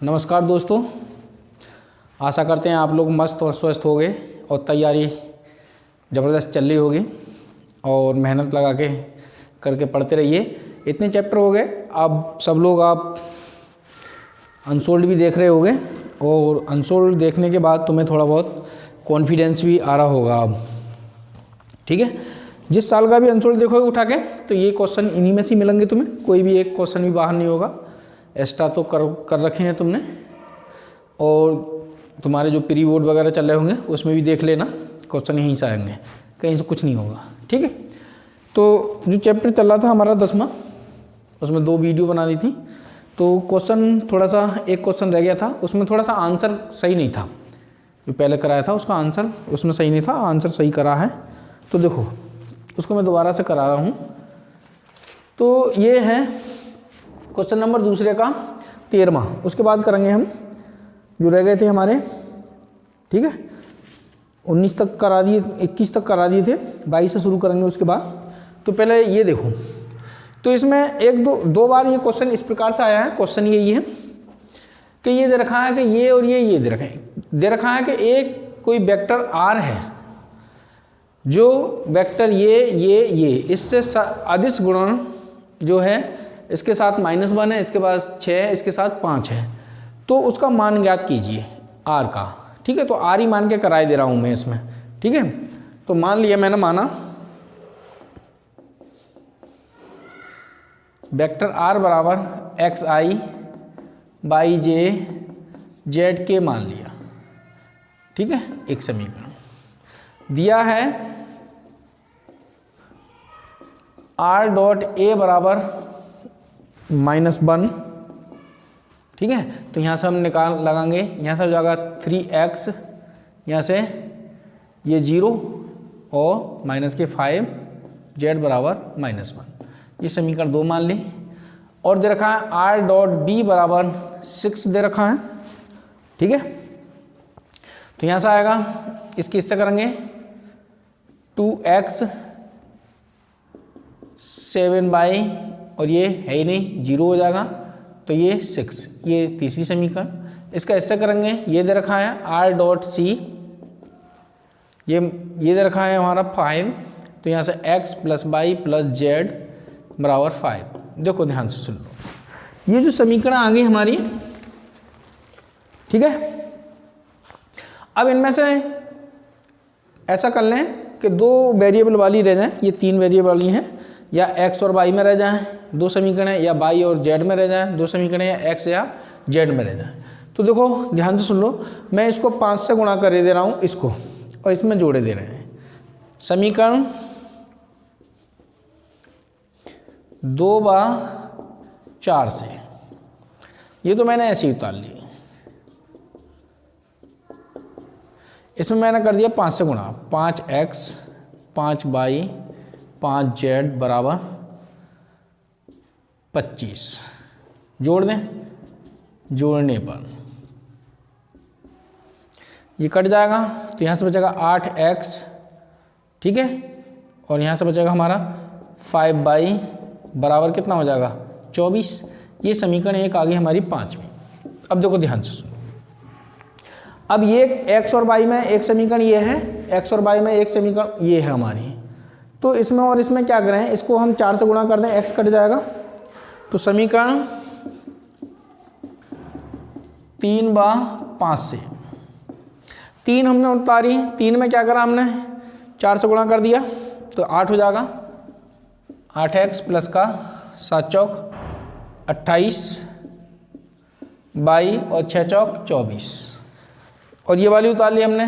नमस्कार दोस्तों, आशा करते हैं आप लोग मस्त और स्वस्थ हो गए और तैयारी ज़बरदस्त चल रही होगी और मेहनत लगा के करके पढ़ते रहिए। इतने चैप्टर हो गए, अब सब लोग आप अनसोल्ड भी देख रहे होंगे और अनसोल्ड देखने के बाद तुम्हें थोड़ा बहुत कॉन्फिडेंस भी आ रहा होगा अब। ठीक है, जिस साल का भी अनसोल्ड देखोगे उठा के तो ये क्वेश्चन इन्हीं में से मिलेंगे तुम्हें, कोई भी एक क्वेश्चन भी बाहर नहीं होगा। एक्स्ट्रा तो कर रखे हैं तुमने, और तुम्हारे जो प्री बोर्ड वगैरह चल रहे होंगे उसमें भी देख लेना, क्वेश्चन यहीं से आएंगे, कहीं से कुछ नहीं होगा। ठीक है, तो जो चैप्टर चल रहा था हमारा 10वां, उसमें 2 वीडियो बना दी थी। तो क्वेश्चन थोड़ा सा, एक क्वेश्चन रह गया था, उसमें थोड़ा सा आंसर सही नहीं था। जो पहले कराया था उसका आंसर उसमें सही नहीं था, आंसर सही करा है। तो देखो उसको मैं दोबारा से करा रहा हूँ। तो ये है क्वेश्चन नंबर दूसरे का 13वां। उसके बाद करेंगे हम जो रह गए थे हमारे। ठीक है, 19 तक करा दिए, 21 तक करा दिए थे, 22 से शुरू करेंगे उसके बाद। तो पहले ये देखो, तो इसमें दो बार ये क्वेश्चन इस प्रकार से आया है। क्वेश्चन यही है कि ये दे रखा है कि ये और ये दे रखा है कि एक कोई वेक्टर आर है, जो वेक्टर ये इससे अदिश गुणन जो है इसके साथ -1 है, इसके पास 6 है, इसके साथ 5 है। तो उसका मान ज्ञात कीजिए आर का। ठीक है, तो आर ही मान के कराए दे रहा हूँ मैं इसमें। ठीक है, तो मान लिया मैंने, माना वेक्टर आर बराबर xi बाई j z के मान लिया। ठीक है, एक समीकरण दिया है r डॉट a बराबर -1। ठीक है, तो यहाँ से हम निकाल लगाएंगे, यहाँ से हो जाएगा 3x, यहाँ से ये 0 और माइनस के 5 z बराबर -1। ये समीकरण 2 मान ली। और दे रखा है r डॉट b बराबर 6 दे रखा है। ठीक है, तो यहाँ से आएगा, इसकी इससे करेंगे 2x 7 बाई, और ये है ही नहीं, 0 हो जाएगा, तो ये 6। ये तीसरी समीकरण। इसका इससे करेंगे, ये दे रखा है r डॉट c, ये दे रखा है हमारा 5, तो यहाँ से x plus by plus z बराबर 5। देखो ध्यान से सुन लो, ये जो समीकरण आ गई हमारी। ठीक है, अब इनमें से ऐसा कर लें कि 2 वेरिएबल वाली रह जाएं, ये 3 वेरिएबल वाली हैं, या x और y में रह जाएं 2 समीकरण, या y और z में रह जाएं 2 समीकरण, या x या z में रह जाएं। तो देखो ध्यान से सुन लो, मैं इसको 5 से गुणा कर दे रहा हूँ इसको, और इसमें जोड़े दे रहे हैं। समीकरण 2/4 से, ये तो मैंने ऐसे ही उतार ली। इसमें मैंने कर दिया 5 से गुणा, 5x 5y 5z बराबर 25। जोड़ दें, जोड़ने पर ये कट जाएगा, तो यहाँ से बचेगा 8x। ठीक है, और यहाँ से बचेगा हमारा 5y बराबर कितना हो जाएगा 24। ये समीकरण 1 आ गई हमारी 5वीं। अब देखो ध्यान से सुनो, अब ये x और y में एक समीकरण ये है, x और y में एक समीकरण ये है हमारी। तो इसमें और इसमें क्या करें, इसको हम 4 से गुणा कर दें, x कट जाएगा, तो समीकरण 3/5 से 3 हमने उतारी, 3 में क्या करा हमने 4 से गुणा कर दिया, तो 8 हो जाएगा। 8x प्लस का 7 चौक 28 बाई और 6 चौक 24, और ये वाली उतार ली हमने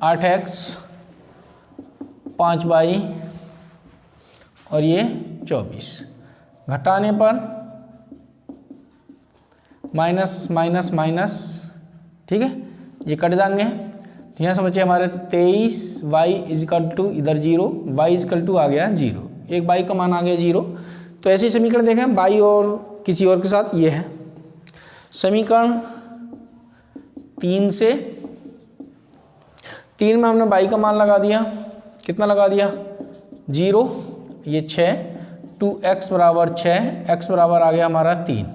8x 5 बाई और ये 24। घटाने पर माइनस माइनस माइनस, ठीक है, ये कट जाएंगे। तो यहाँ से बचे हमारे 23y इजिकल टू इधर 0, y इजिकल टू आ गया 0, एक y का मान आ गया 0। तो ऐसे ही समीकरण देखें y और किसी और के साथ, ये है समीकरण 3 से। 3 में हमने y का मान लगा दिया, कितना लगा दिया 0, ये 6, 2x बराबर 6, x बराबर आ गया हमारा 3।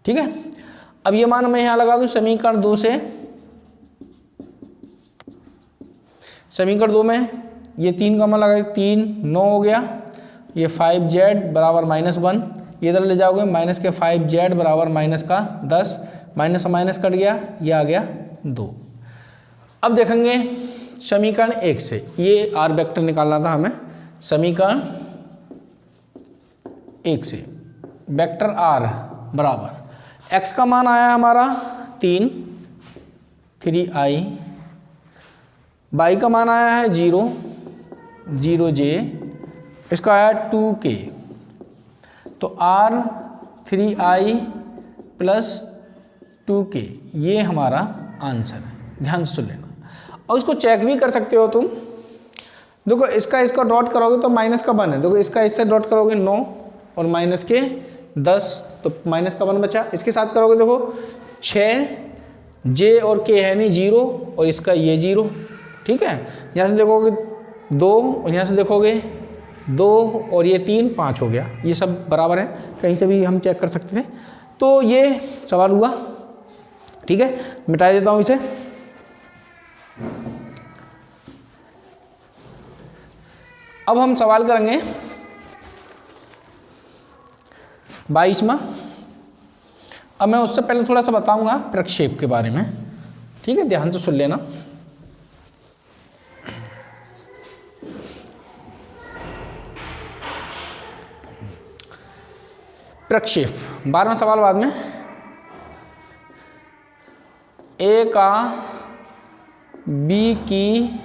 ठीक है, अब ये मान मैं यहाँ लगा दूँ समीकरण 2 से, समीकरण 2 में ये 3 का मान लगा 3 9 हो गया, ये 5z बराबर -1, ये इधर ले जाओगे माइनस के 5z बराबर माइनस का 10, माइनस माइनस कट गया, ये आ गया 2। अब देखेंगे समीकरण 1 से, ये आर वेक्टर निकालना था हमें। समीकरण 1 से वेक्टर आर बराबर x का मान आया हमारा 3 3i, y का मान आया है 0 0j, इसका आया 2k, तो r 3i प्लस 2k ये हमारा आंसर है। ध्यान से सुन लेना और उसको चेक भी कर सकते हो तुम। देखो इसका डॉट करोगे तो माइनस का 1 है, देखो इसका इससे डॉट करोगे 9 और माइनस के 10, तो माइनस का 1 बचा। इसके साथ करोगे देखो 6 j और k है नहीं 0 और इसका ये 0, ठीक है। यहाँ से देखोगे 2 और यहाँ से देखोगे 2 और ये 3 5 हो गया, ये सब बराबर है, कहीं से भी हम चेक कर सकते थे। तो ये सवाल हुआ, ठीक है। मिटा देता हूँ इसे। अब हम सवाल करेंगे 22वां। अब मैं उससे पहले थोड़ा सा बताऊंगा प्रक्षेप के बारे में, ठीक है, ध्यान से सुन लेना। प्रक्षेप 12वां सवाल बाद में। ए का बी की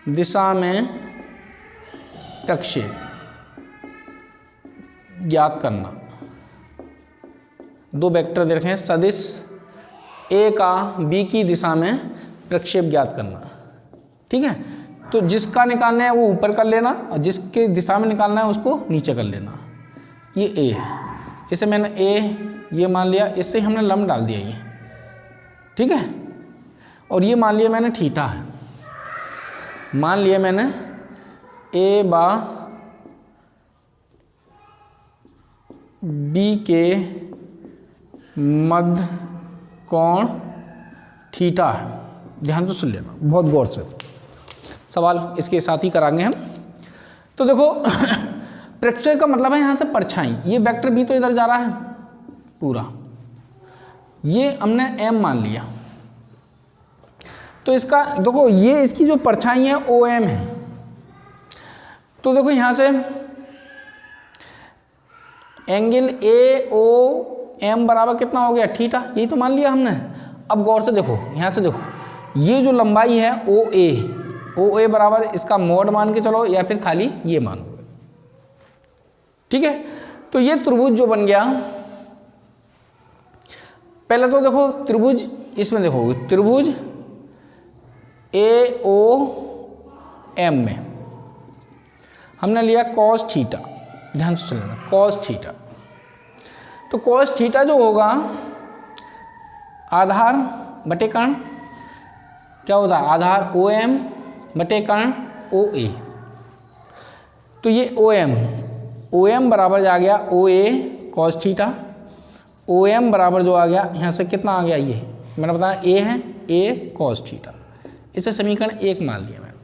दिशा में प्रक्षेप ज्ञात करना। दो वेक्टर दे रखे हैं सदिश, ए का बी की दिशा में प्रक्षेप ज्ञात करना, ठीक है। तो जिसका निकालना है वो ऊपर कर लेना और जिसके दिशा में निकालना है उसको नीचे कर लेना। ये ए है, इसे मैंने ए ये मान लिया, इससे हमने लंब डाल दिया ये, ठीक है। और ये मान लिया मैंने थीटा है, मान लिया मैंने ए बा बी के मध्य कोण थीटा है। ध्यान से सुन लेना बहुत गौर से, सवाल इसके साथ ही कराएंगे हम। तो देखो प्रक्षेप का मतलब है यहाँ से परछाई, ये वेक्टर भी तो इधर जा रहा है पूरा, ये हमने m मान लिया। तो इसका देखो ये इसकी जो परछाई है OM है। तो देखो यहाँ से एंगल AOM बराबर कितना हो गया थीटा, यही तो मान लिया हमने। अब गौर से देखो, यहाँ से देखो ये जो लंबाई है OA बराबर इसका मोड मान के चलो या फिर खाली ये मान लो, ठीक है। तो ये त्रिभुज जो बन गया, पहले तो देखो त्रिभुज, इसमें देखो त्रिभुज AOM में हमने लिया cos थीटा। ध्यान से सुनना cos थीटा। तो cos थीटा जो होगा आधार बटे कर्ण, क्या होता है आधार OM बटे कर्ण OA। तो ये OM बराबर जा गया OA cos थीटा, OM बराबर जो आ गया यहाँ से कितना आ गया, ये मैंने बताया A है A cos थीटा। इसे समीकरण 1 मान लिया मैंने।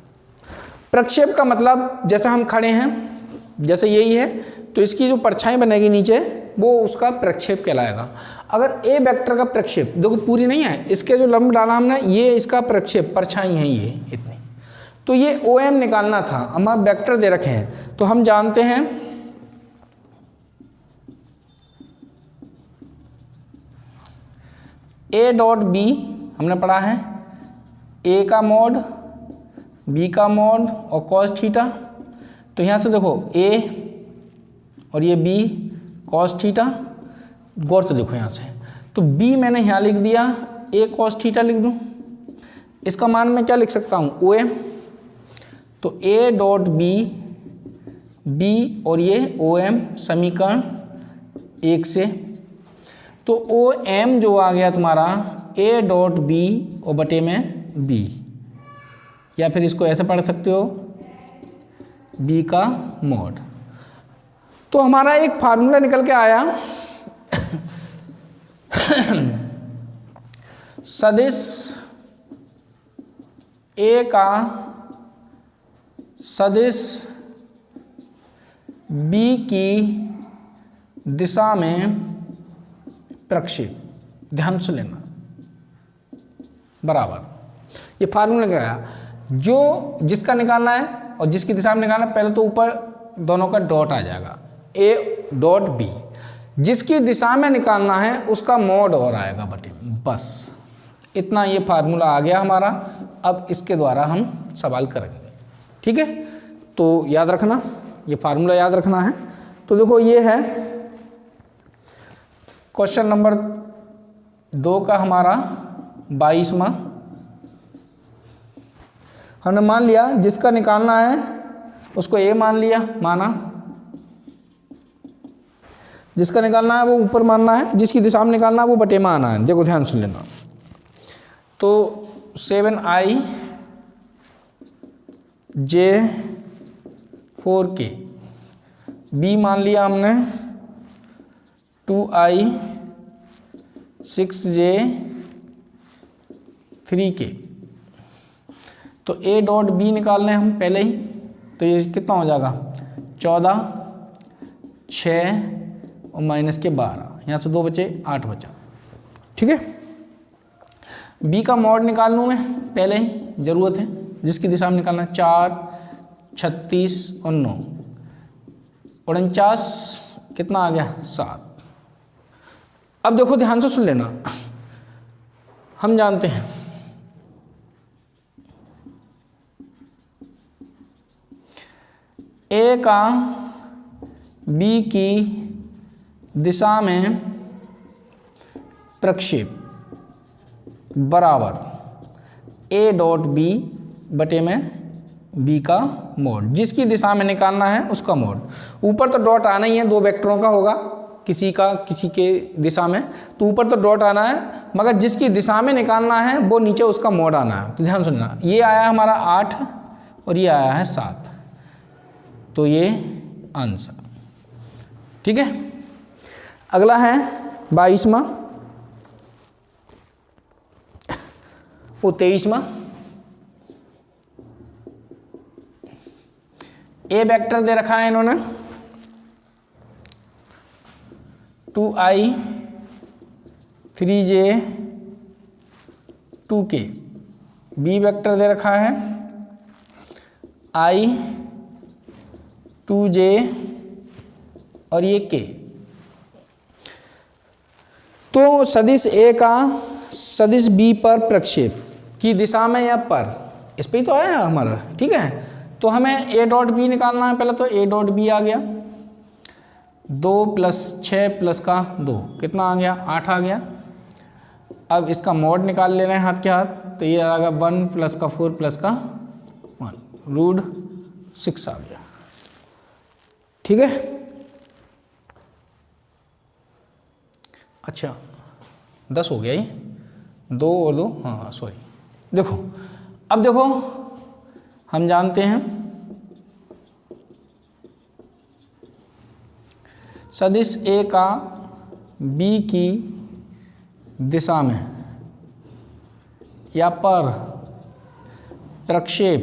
प्रक्षेप का मतलब जैसे हम खड़े हैं जैसे यही है, तो इसकी जो परछाई बनेगी नीचे वो उसका प्रक्षेप कहलाएगा। अगर ए वेक्टर का प्रक्षेप देखो पूरी नहीं है, इसके जो लंब डाला हमने ये इसका प्रक्षेप परछाई है ये इतनी, तो ये OM निकालना था। हमारे वेक्टर दे रखे हैं तो हम जानते हैं A डॉट B हमने पढ़ा है, A का मोड B का मोड और cos थीटा। तो यहाँ से देखो A और ये B cos थीटा, गौर से देखो यहाँ से, तो B मैंने यहाँ लिख दिया, A cos थीटा लिख दूँ, इसका मान मैं क्या लिख सकता हूँ OM। तो A डॉट B और ये OM समीकरण 1 से। तो OM जो आ गया तुम्हारा A डॉट B और बटे में B, या फिर इसको ऐसे पढ़ सकते हो B का मोड। तो हमारा एक फार्मूला निकल के आया सदिश ए का सदिश बी की दिशा में प्रक्षेप, ध्यान से लेना, बराबर, ये फार्मूला लगाया, जो जिसका निकालना है और जिसकी दिशा में निकालना है, पहले तो ऊपर दोनों का डॉट आ जाएगा, ए डॉट बी, जिसकी दिशा में निकालना है उसका मॉड और आएगा बटे, बस इतना ये फार्मूला आ गया हमारा। अब इसके द्वारा हम सवाल करेंगे, ठीक है। तो याद रखना, ये फार्मूला याद रखना है। तो देखो ये है क्वेश्चन नंबर 2 का हमारा 22वां। हमने मान लिया जिसका निकालना है उसको ए मान लिया, माना, जिसका निकालना है वो ऊपर मानना है, जिसकी दिशा में निकालना है वो बटे में आना है। देखो ध्यान सुन लेना। तो 7i j 4k, b मान लिया हमने 2i 6j 3k। तो a डॉट b निकालने हम पहले ही, तो ये कितना हो जाएगा 14, 6 और माइनस के 12, यहाँ से 2 बचे, 8 बचा, ठीक है। b का मॉड निकाल लूँ मैं पहले ही, ज़रूरत है, जिसकी दिशा में निकालना 4, 36 और 9, 49, कितना आ गया 7। अब देखो ध्यान से सुन लेना, हम जानते हैं ए का बी की दिशा में प्रक्षेप बराबर ए डॉट बी बटे में बी का मोड, जिसकी दिशा में निकालना है उसका मोड। ऊपर तो डॉट आना ही है, 2 वेक्टरों का होगा, किसी का किसी के दिशा में, तो ऊपर तो डॉट आना है, मगर जिसकी दिशा में निकालना है वो नीचे उसका मोड आना है। तो ध्यान सुनना, ये आया हमारा 8 और ये आया है 7, तो ये आंसर, ठीक है। अगला है 22वां, वो 23वां। ए वेक्टर दे रखा है इन्होंने 2i 3j 2k, B vector दे रखा है i 2j और ये k। तो सदिश ए का सदिश बी पर प्रक्षेप की दिशा में या पर, इस पे ही तो आया है हमारा, ठीक है। तो हमें ए डॉट बी निकालना है, पहले तो ए डॉट बी आ गया, 2 + 6 + का 2, कितना आ गया 8 आ गया। अब इसका मॉड निकाल लेना है हाथ के हाथ, तो ये आ गया 1 + का 4 + का 1, √6 आ गया, ठीक है। अच्छा 10 हो गया, ये 2 और 2, हाँ सॉरी। देखो अब देखो, हम जानते हैं सदिश ए का बी की दिशा में या पर प्रक्षेप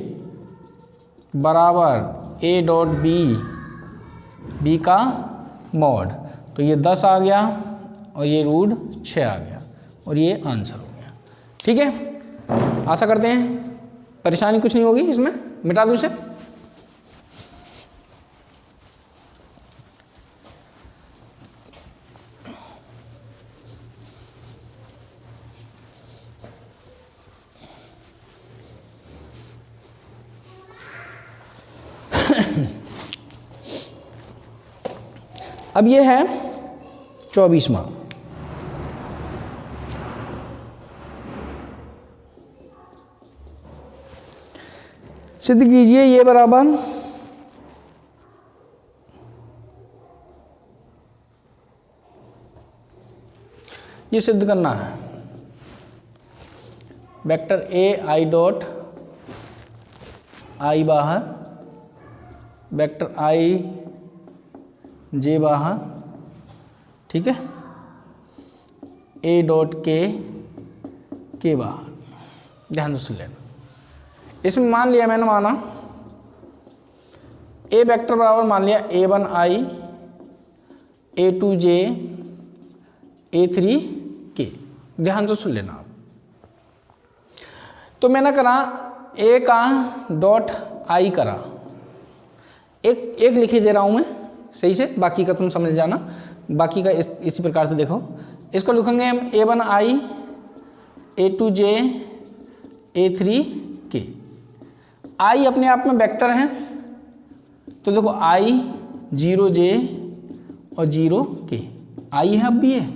बराबर ए डॉट बी, बी का मॉड, तो ये 10 आ गया और ये √6 आ गया और ये आंसर हो गया, ठीक है। आशा करते हैं परेशानी कुछ नहीं होगी इसमें, मिटा दूँ इसे। अब ये है 24वां। सिद्ध कीजिए ये बराबर ये सिद्ध करना है, vector A I dot I बाहर, वेक्टर आई जे बाहर, ठीक है। ए डॉट के बाहर, ध्यान से लेना। इसमें मान लिया मैंने, माना ए वेक्टर बराबर मान लिया A1i A2j A3k, ध्यान से सुन लेना आप। तो मैंने करा ए का डॉट आई करा, एक लिखे दे रहा हूं मैं सही से, बाकी का तुम समझ जाना। बाकी का इसी प्रकार से देखो, इसको लिखेंगे हम A1i A2j A3k। आई अपने आप में वेक्टर है, तो देखो i 0j और 0k आई है, अब भी है।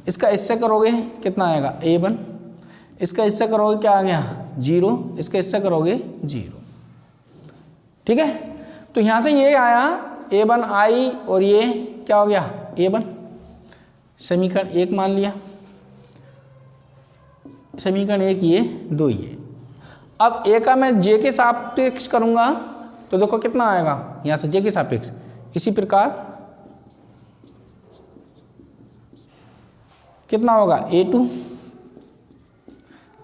इसका इससे करोगे कितना आएगा A1, इसका इससे करोगे क्या आ गया 0, इसका इससे करोगे 0, ठीक है। तो यहाँ से ये आया A1i और ये क्या हो गया A1, समीकरण 1 मान लिया, समीकरण 1 ये 2 ये। अब ए का मैं जे के सापेक्ष करूँगा तो देखो कितना आएगा, यहाँ से जे के सापेक्ष, इसी प्रकार कितना होगा A2,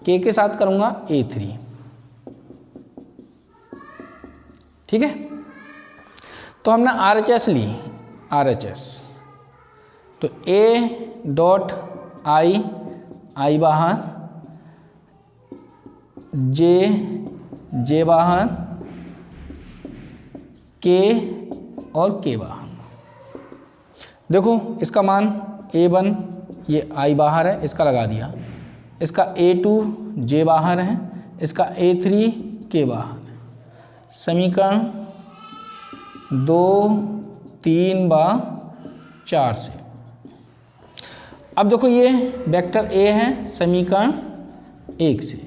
के साथ करूँगा A3, ठीक है। तो हमने RHS ली, RHS, तो A डॉट आई बाहर, जे बाहर, के और के बाहर। देखो इसका मान A1 ये आई बाहर है, इसका लगा दिया, इसका A2 जे बाहर है, इसका A3 के बाहर है। समीकरण 2, 3 व 4 से। अब देखो ये वेक्टर A है समीकरण 1 से,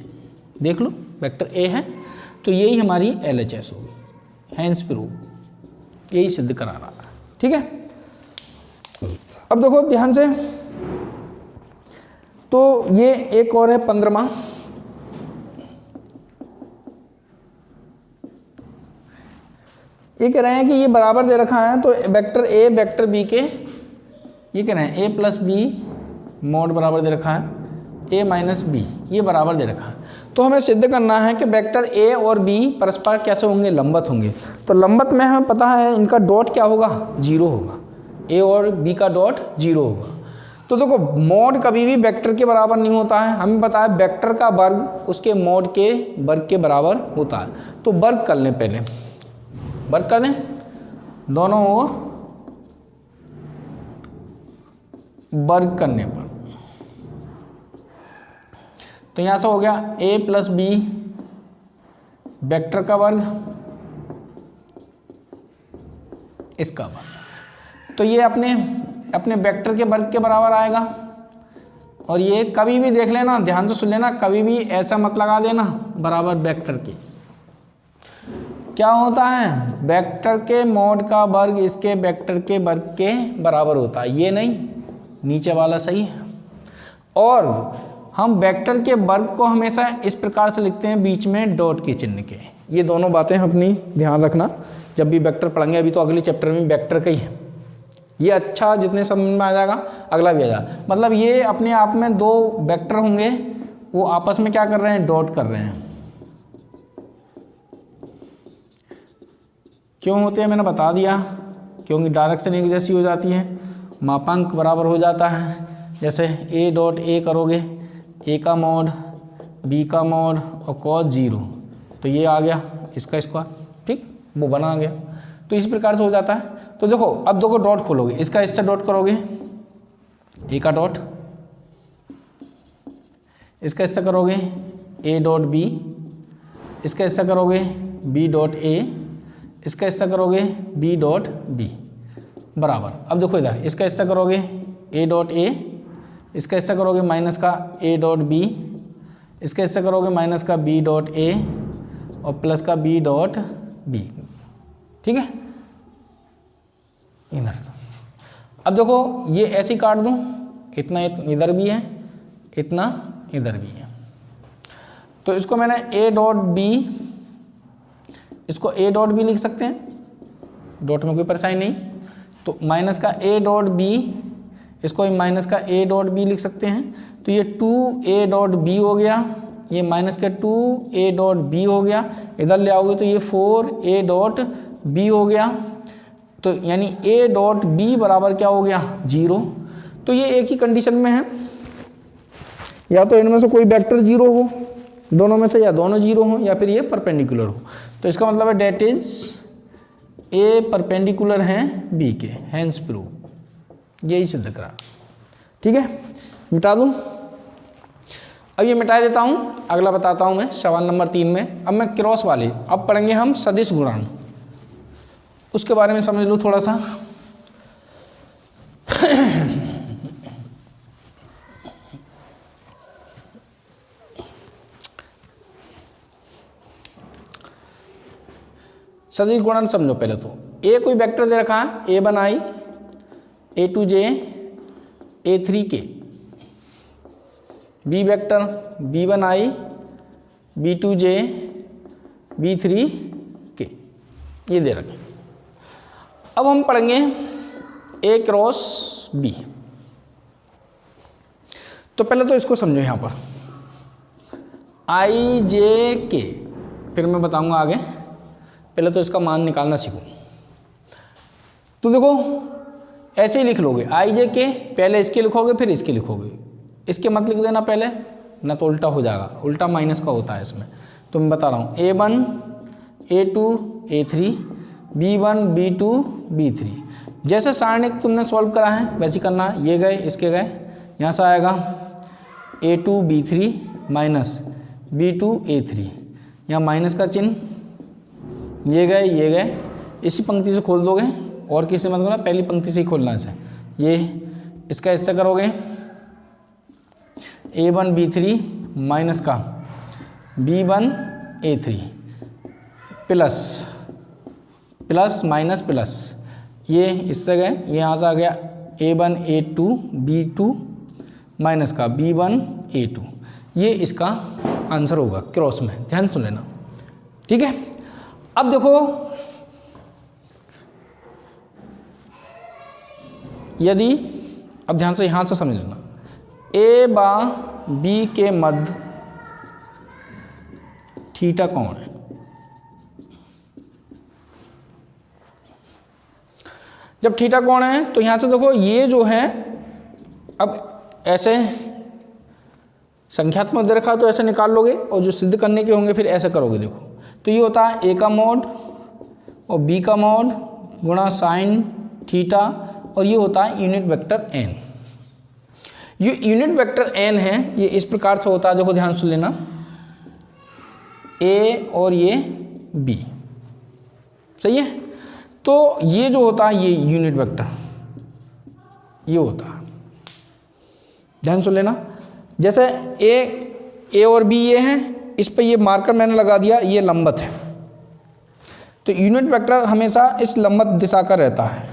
देख लो वेक्टर A है, तो यही हमारी LHS होगी, हैंस प्रूव, यही सिद्ध करा रहा है, ठीक है। अब देखो ध्यान से, तो ये एक और है 15वां, ये कह रहे हैं कि ये बराबर दे रखा है, तो वेक्टर A वेक्टर B के, ये कह रहे हैं A प्लस बी मोड बराबर दे रखा है A माइनस बी, ये बराबर दे रखा है। तो हमें सिद्ध करना है कि वेक्टर A और B परस्पर कैसे होंगे, लंबवत होंगे। तो लंबवत में हमें पता है इनका डॉट क्या होगा, 0 होगा, A और B का डॉट 0 होगा। तो देखो मोड कभी भी वेक्टर के बराबर नहीं होता है, हमें पता है वेक्टर का वर्ग उसके मोड के वर्ग के बराबर होता है। तो वर्ग कर लें, पहले वर्ग कर दें दोनों ओर, वर्ग करने पर तो यहाँ से हो गया A प्लस बी वेक्टर का वर्ग, इसका वर्ग, तो ये अपने वेक्टर के वर्ग के बराबर आएगा। और ये कभी भी देख लेना, ध्यान से सुन लेना, कभी भी ऐसा मत लगा देना बराबर वेक्टर के, क्या होता है वेक्टर के मोड का वर्ग इसके वेक्टर के वर्ग के बराबर होता है, ये नहीं, नीचे वाला सही है। और हम वेक्टर के वर्ग को हमेशा इस प्रकार से लिखते हैं, बीच में डॉट के चिन्ह के। ये दोनों बातें अपनी ध्यान रखना जब भी वेक्टर पढ़ेंगे, अभी तो अगले चैप्टर में वेक्टर का ही है। ये अच्छा जितने समझ में आ जाएगा अगला भी आ जाएगा। मतलब ये अपने आप में दो वेक्टर होंगे, वो आपस में क्या कर रहे हैं, डॉट कर रहे हैं। क्यों होते हैं मैंने बता दिया, क्योंकि डायरेक्शन एक जैसी हो जाती है, मापांक बराबर हो जाता है। जैसे A डॉट A करोगे, A का मोड B का मोड और कॉस 0, तो ये आ गया इसका स्क्वायर, ठीक, वो बना गया। तो इस प्रकार से हो जाता है। तो देखो अब देखो डॉट खोलोगे, इसका इससे डॉट करोगे A का डॉट, इसका इससे करोगे A डॉट B, इसका इससे करोगे B डॉट A, इसका इससे करोगे B डॉट B बराबर। अब देखो इधर इसका इससे करोगे A डॉट A, इसका इससे करोगे माइनस का A डॉट B, इसका इससे करोगे माइनस का B डॉट A और प्लस का B डॉट B, ठीक है। इधर अब देखो ये ऐसे ही काट दूं, इतना इधर भी है, इतना इधर भी है। तो इसको मैंने A डॉट B, इसको A डॉट B लिख सकते हैं, डॉट में कोई परेशानी नहीं। तो माइनस का A डॉट B, इसको माइनस का A डॉट B लिख सकते हैं। तो ये 2a डॉट b हो गया, ये माइनस का 2a डॉट b हो गया, इधर ले आओगे तो ये 4a डॉट b हो गया, तो यानी a डॉट b बराबर क्या हो गया 0। तो ये एक ही कंडीशन में है, या तो इनमें से कोई वेक्टर 0 हो, दोनों में से, या दोनों 0 हो, या फिर ये परपेंडिकुलर हो। तो इसका मतलब है डेट इज ए परपेंडिकुलर है बी के, हैंस प्रूव, यही सिद्ध करा। ठीक है, मिटा दूं, अब ये मिटा देता हूँ, अगला बताता हूँ मैं सवाल नंबर 3 में। अब मैं क्रॉस वाले, अब पढ़ेंगे हम सदिश गुणन, उसके बारे में समझ लो थोड़ा सा। सदिश गुणन समझो पहले तो। ए कोई वेक्टर दे रखा है, a1i, a2j, a3k, B vector b1i, b2j, b3k, ये दे रखे। अब हम पढ़ेंगे a क्रॉस b। तो पहले तो इसको समझो यहाँ पर i j k, फिर मैं बताऊंगा आगे, पहले तो इसका मान निकालना सीखो। तो देखो ऐसे ही लिख लोगे आई जे के, पहले इसके लिखोगे फिर इसके लिखोगे, इसके मत लिख देना पहले, ना तो उल्टा हो जाएगा, उल्टा माइनस का होता है इसमें। तो मैं बता रहा हूँ a1, a2, a3, b1, b2, b3। जैसे सारणी तुमने सॉल्व करा है वैसे करना है, ये गए इसके गए, यहाँ से आएगा a2 b3 minus b2 a3, यहाँ माइनस का चिन्ह, ये गए, इसी पंक्ति से खोल दोगे, और किसी मत करना, पहली पंक्ति से ही खोलना है। ये इसका हिस्सा करोगे a1 b3 माइनस का b1 a3 plus plus minus plus, ये इससे गए, ये यहाँ से आ गया a1 a2 b2 माइनस का b1 a2, ये इसका आंसर होगा क्रॉस में, ध्यान सुन लेना। ठीक है, अब देखो यदि, अब ध्यान से यहाँ से समझ लेना, ए बा बी के मध्य थीटा कौन है। जब थीटा कौन है तो यहाँ से देखो ये जो है, अब ऐसे संख्यात्मक दे रखा तो ऐसे निकाल लोगे, और जो सिद्ध करने के होंगे फिर ऐसे करोगे। देखो तो ये होता है ए का मॉड और बी का मॉड गुणा साइन थीटा, और ये होता है यूनिट वेक्टर एन। ये यूनिट वेक्टर एन है, ये इस प्रकार से होता है, देखो ध्यान से लेना, ए और ये बी, सही है। तो ये जो होता है ये यूनिट वेक्टर ये होता है, ध्यान से लेना। जैसे ए और बी ये हैं, इस पे ये मार्कर मैंने लगा दिया, ये लंबवत है, तो यूनिट वेक्टर हमेशा इस लंबवत दिशा का रहता है,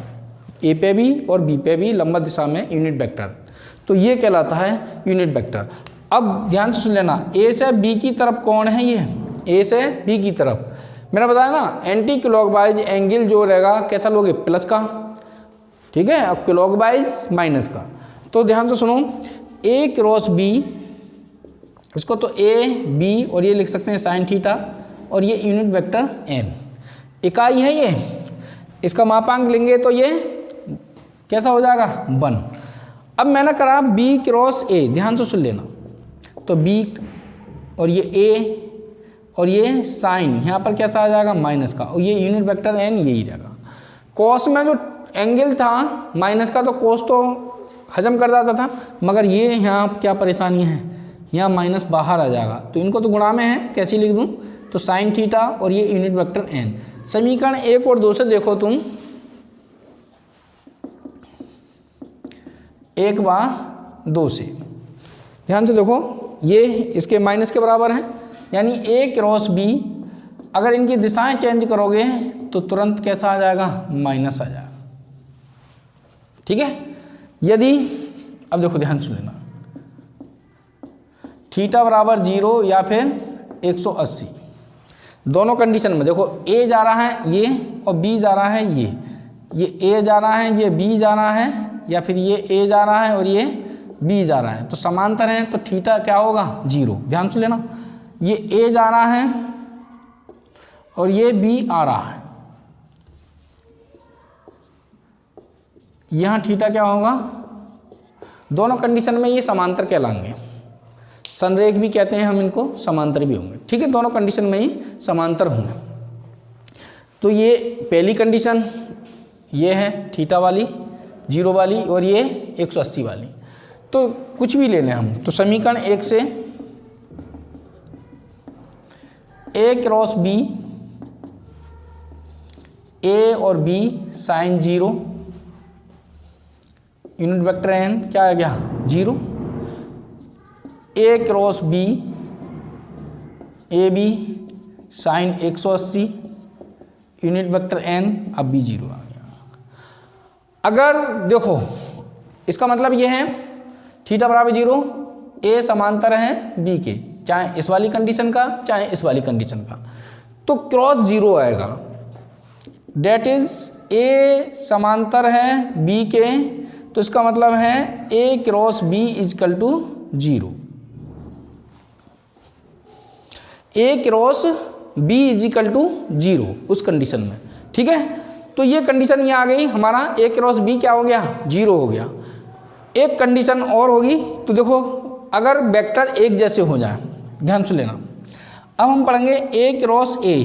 ए पे भी और बी पे भी लंबवत दिशा में यूनिट वेक्टर, तो ये कहलाता है यूनिट वेक्टर। अब ध्यान से सुन लेना, ए से बी की तरफ कौन है, ये ए से बी की तरफ मैंने बताया ना, एंटी क्लॉकवाइज एंगल जो रहेगा कैसा लोगे, प्लस का, ठीक है, और क्लॉकवाइज माइनस का। तो ध्यान से सुनो, ए क्रॉस बी, इसको तो ए बी और ये लिख सकते हैं साइन थीटा, और ये यूनिट वेक्टर एन, इकाई है ये, इसका मापांक लेंगे तो ये कैसा हो जाएगा 1। अब मैंने करा बी क्रॉस ए, ध्यान से सुन लेना, तो बी और ये ए और ये साइन, यहाँ पर कैसा आ जाएगा माइनस का, और ये यूनिट वेक्टर एन यही रहेगा। कॉस में जो एंगल था माइनस का, तो कॉस तो हजम कर जाता था, मगर ये यहाँ क्या परेशानी है, यहाँ माइनस बाहर आ जाएगा, तो इनको तो गुणा में है, कैसे लिख दूँ, तो साइन थीटा और ये यूनिट वेक्टर एन। समीकरण 1 और 2 से देखो तुम, 1 बा 2 से ध्यान से देखो, ये इसके माइनस के बराबर है, यानी ए क्रॉस बी, अगर इनकी दिशाएं चेंज करोगे तो तुरंत कैसा आ जाएगा, माइनस आ जाएगा। ठीक है, यदि, अब देखो ध्यान से लेना, थीटा बराबर 0 या फिर 180, दोनों कंडीशन में देखो, ए जा रहा है ये और बी जा रहा है ये ए जा रहा है, ये बी जा रहा है, या फिर ये ए जा रहा है और ये बी जा रहा है, तो समांतर है तो थीटा क्या होगा 0। ध्यान से लेना, ये ए जा रहा है और ये बी आ रहा है, यहाँ थीटा क्या होगा, दोनों कंडीशन में ये समांतर कहलाएंगे। संरेख भी कहते हैं हम इनको, समांतर भी होंगे। ठीक है, दोनों कंडीशन में ही समांतर होंगे। तो ये पहली कंडीशन ये है थीटा वाली 0 वाली, और ये 180 वाली। तो कुछ भी ले लें हम, तो समीकरण 1 से ए क्रॉस बी, ए और B sine 0, unit vector N क्या आ गया 0, A cross B, A B sine 180, unit vector N, अब बी 0 आ गया। अगर देखो इसका मतलब ये है थीटा बराबर 0, ए समांतर है बी के, चाहे इस वाली कंडीशन का चाहे इस वाली कंडीशन का, तो क्रॉस 0 आएगा। डेट इज ए समांतर है बी के, तो इसका मतलब है A cross B equal to 0, A cross B equal to 0 उस कंडीशन में। ठीक है, तो ये कंडीशन ये आ गई, हमारा ए क्रॉस बी क्या हो गया 0 हो गया। एक कंडीशन और होगी, तो देखो अगर वेक्टर एक जैसे हो जाए, ध्यान से लेना। अब हम पढ़ेंगे ए क्रॉस ए,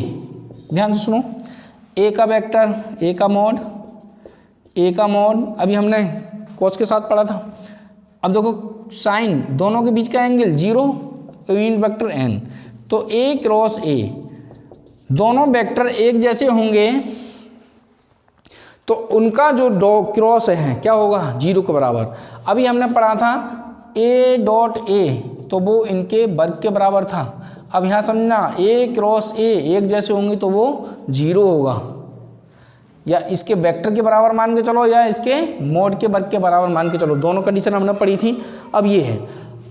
ध्यान से सुनो, ए का वेक्टर, ए का मॉड, ए का मॉड अभी हमने कोस के साथ पढ़ा था। अब देखो साइन दोनों के बीच का एंगल 0, यूनिट वेक्टर एन, तो ए क्रॉस ए, दोनों वेक्टर एक जैसे होंगे तो उनका जो क्रॉस है क्या होगा 0 के बराबर। अभी हमने पढ़ा था ए डॉट ए, तो वो इनके वर्ग के बराबर था। अब यहाँ समझना ए क्रॉस ए एक जैसे होंगे तो वो 0 होगा, या इसके वेक्टर के बराबर मान के चलो या इसके मोड के वर्ग के बराबर मान के चलो, दोनों कंडीशन हमने पढ़ी थी। अब ये है,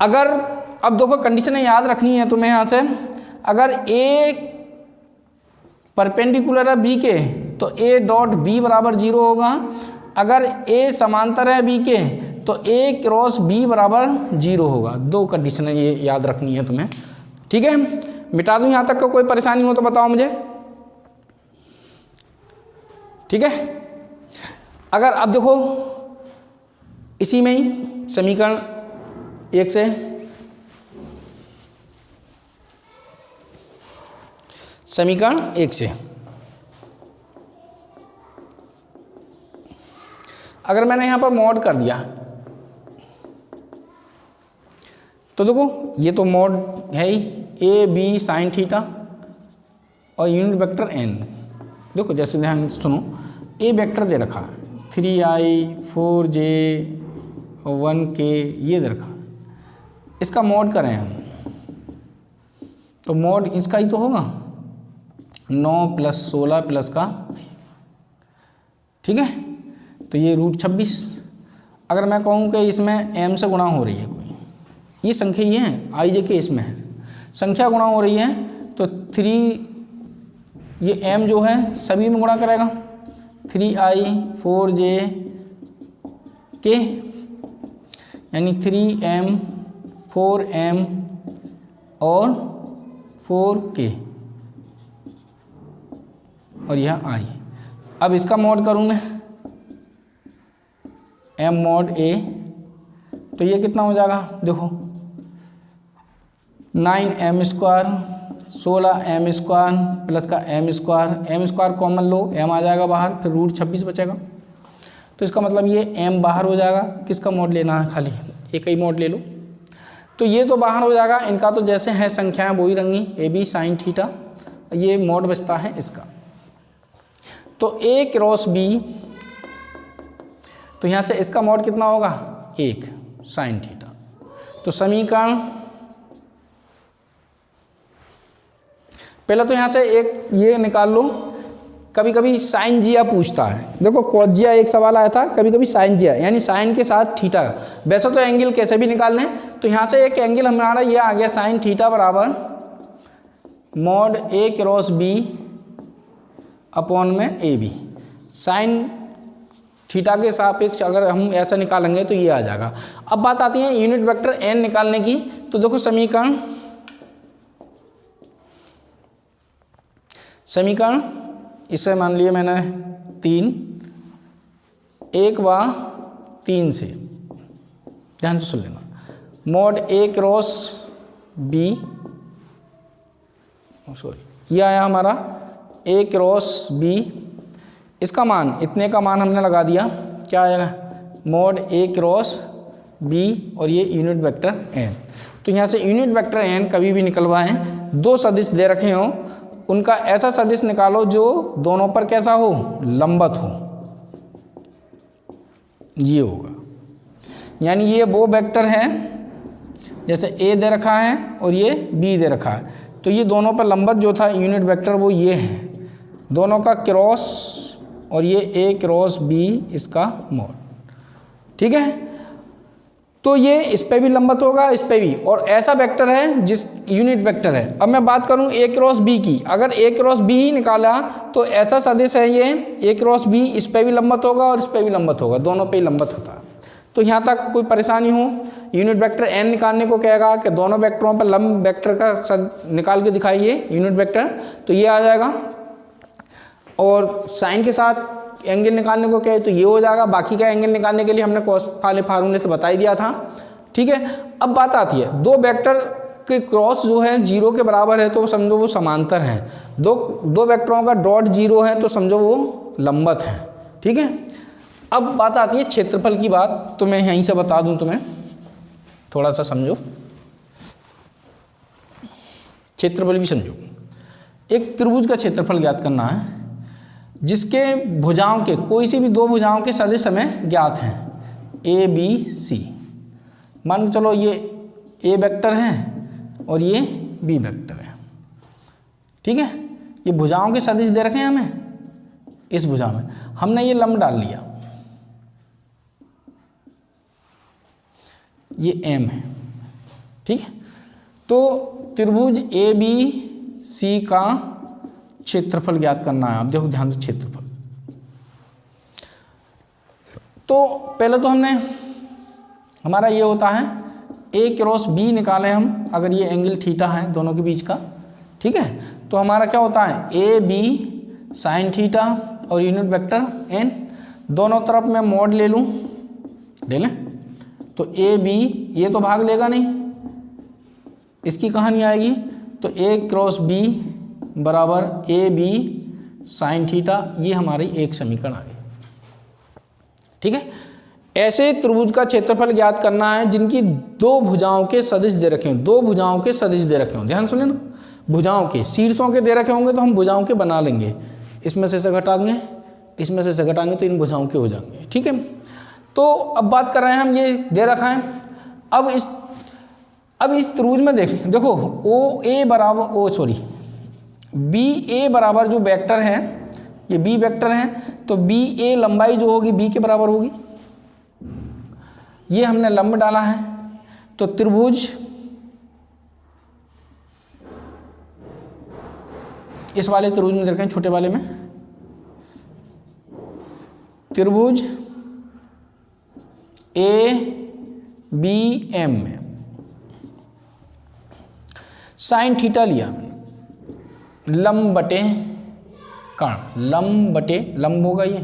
अगर अब देखो कंडीशनें याद रखनी है तुम्हें यहाँ से, अगर ए परपेंडिकुलर है बी के तो ए डॉट बी बराबर 0 होगा, अगर ए समांतर है बी के तो ए क्रॉस बी बराबर 0 होगा। दो कंडीशनें ये याद रखनी है तुम्हें। ठीक है, मिटा दूं यहाँ तक का, कोई परेशानी हो तो बताओ मुझे। ठीक है, अगर अब देखो इसी में ही समीकरण 1 से समीकरण 1 से अगर मैंने यहाँ पर मॉड कर दिया तो देखो ये तो मॉड है ही, ए बी साइन थीटा और यूनिट वेक्टर एन। देखो जैसे ध्यान से सुनो, ए वेक्टर दे रखा है 3i 4j और 1k ये दे रखा, इसका मॉड करें हम तो मॉड इसका ही तो होगा 9 + 16 + का, ठीक है, तो ये √26। अगर मैं कहूँ कि इसमें m से गुणा हो रही है कोई, ये संख्या ये है i j के इसमें है, संख्या गुणा हो रही है तो 3 ये m जो है सभी में गुणा करेगा, 3i 4j k यानी 3m 4m और 4k और यह i। अब इसका मॉड करूँ मैं m mod a, तो ये कितना हो जाएगा देखो 9m² 16m² प्लस का m² कॉमन लो, m आ जाएगा बाहर, फिर √26 बचेगा। तो इसका मतलब ये m बाहर हो जाएगा। किसका मॉड लेना है, खाली एक ही मॉड ले लो। तो ये तो बाहर हो जाएगा, इनका तो जैसे है संख्याएं वही रंगी, ए बी साइन थीटा, ये मॉड बचता है इसका। तो a क्रॉस b, तो यहाँ से इसका मॉड कितना होगा 1 साइन थीटा। तो समीकरण पहले तो यहाँ से एक ये निकाल लो, कभी कभी साइन जिया पूछता है, देखो कॉस जिया एक सवाल आया था, कभी कभी साइन जिया यानी साइन के साथ थीटा। वैसे तो एंगल कैसे भी निकाल लें, तो यहाँ से एक एंगल हमारा ये आ गया साइन थीटा बराबर mod a cross b upon में ए बी। साइन थीटा के सापेक्ष अगर हम ऐसा निकालेंगे तो ये आ जाएगा। अब बात आती है यूनिट वेक्टर n निकालने की। तो देखो समीकरण इसे मान लिया मैंने 3, 1 व 3 से, ध्यान से सुन लेना, mod A cross B, sorry ये आया हमारा A क्रॉस B, इसका मान इतने का मान हमने लगा दिया, क्या आएगा मॉड A क्रॉस B और ये यूनिट वेक्टर n। तो यहाँ से यूनिट वेक्टर n कभी भी निकलवाएं, दो सदिश दे रखे हों, उनका ऐसा सदिश निकालो जो दोनों पर कैसा हो, लंबवत हो, ये होगा। यानी ये वो वेक्टर है जैसे A दे रखा है और ये B दे रखा है, तो ये दोनों पर लंबवत जो था यूनिट वेक्टर वो ये है, दोनों का क्रॉस और ये A क्रॉस B इसका मॉड, ठीक है। तो ये इस पे भी लंबवत होगा, इस पे भी, और ऐसा वेक्टर है जिस यूनिट वेक्टर है। अब मैं बात करूं A क्रॉस B की, अगर A क्रॉस B ही निकाला तो ऐसा सदिश है ये A क्रॉस B, इस पे भी लंबवत होगा और इस पे भी लंबवत होगा, दोनों पे ही लंबवत होता है। तो यहाँ तक कोई परेशानी हो, यूनिट वेक्टर n निकालने को कहेगा कि दोनों वेक्टरों पर लंब वेक्टर का निकाल के दिखाइए यूनिट वेक्टर, तो ये आ जाएगा। और साइन के साथ एंगल निकालने को कहे तो ये हो जाएगा। बाकी का एंगल निकालने के लिए हमने कॉस वाले फार्मूले से बता ही दिया था, ठीक है। अब बात आती है दो वेक्टर के क्रॉस जो है 0 के बराबर है तो समझो वो समांतर हैं, दो वेक्टरों का डॉट 0 है तो समझो वो लंबवत है, ठीक है। अब बात आती है क्षेत्रफल की बात, तो मैं यहीं से बता दूं तुम्हें, थोड़ा सा समझो, क्षेत्रफल भी समझो। एक त्रिभुज का क्षेत्रफल ज्ञात करना है जिसके भुजाओं के कोई सी भी दो भुजाओं के सदिश हमें ज्ञात हैं A B C। मान के चलो ये A वेक्टर है और ये B वेक्टर है, ठीक है। ये भुजाओं के सदिश दे रखे हैं हमें, इस भुजा में हमने ये लंब डाल लिया, ये M है, ठीक है। तो त्रिभुज A B C का क्षेत्रफल ज्ञात करना है। आप देखो ध्यान से, क्षेत्रफल तो पहले तो हमने हमारा ये होता है A क्रॉस B निकालें हम, अगर ये एंगल थीटा है दोनों के बीच का, ठीक है। तो हमारा क्या होता है A B साइन थीटा और यूनिट वेक्टर n, दोनों तरफ मैं मॉड ले लूँ, ले लें, तो A B ये तो भाग लेगा नहीं, इसकी कहानी आएगी, तो A क्रॉस B बराबर A B साइन थीटा, ये हमारी एक समीकरण आ गई, ठीक है। ऐसे त्रिभुज का क्षेत्रफल ज्ञात करना है जिनकी दो भुजाओं के सदिश दे रखे हों, दो भुजाओं के सदिश दे रखे हों, ध्यान सुनिए ना, भुजाओं के, शीर्षों के दे रखे होंगे तो हम भुजाओं के बना लेंगे, इसमें से घटाएंगे, इसमें से घटाएंगे तो इन भुजाओं के हो जाएंगे, ठीक है। तो अब बात कर रहे हैं हम, ये दे रखा है। अब इस त्रिभुज में देखो ओ ए बराबर बी ए बराबर जो वेक्टर है, ये बी वेक्टर है, तो बी ए लंबाई जो होगी बी के बराबर होगी, ये हमने लंब डाला है। तो त्रिभुज इस वाले त्रिभुज में देखें, छोटे वाले में, त्रिभुज ए बी एम में साइन थीटा लिया, लंब बटे कर्ण, लंब बटे लंब होगा ये,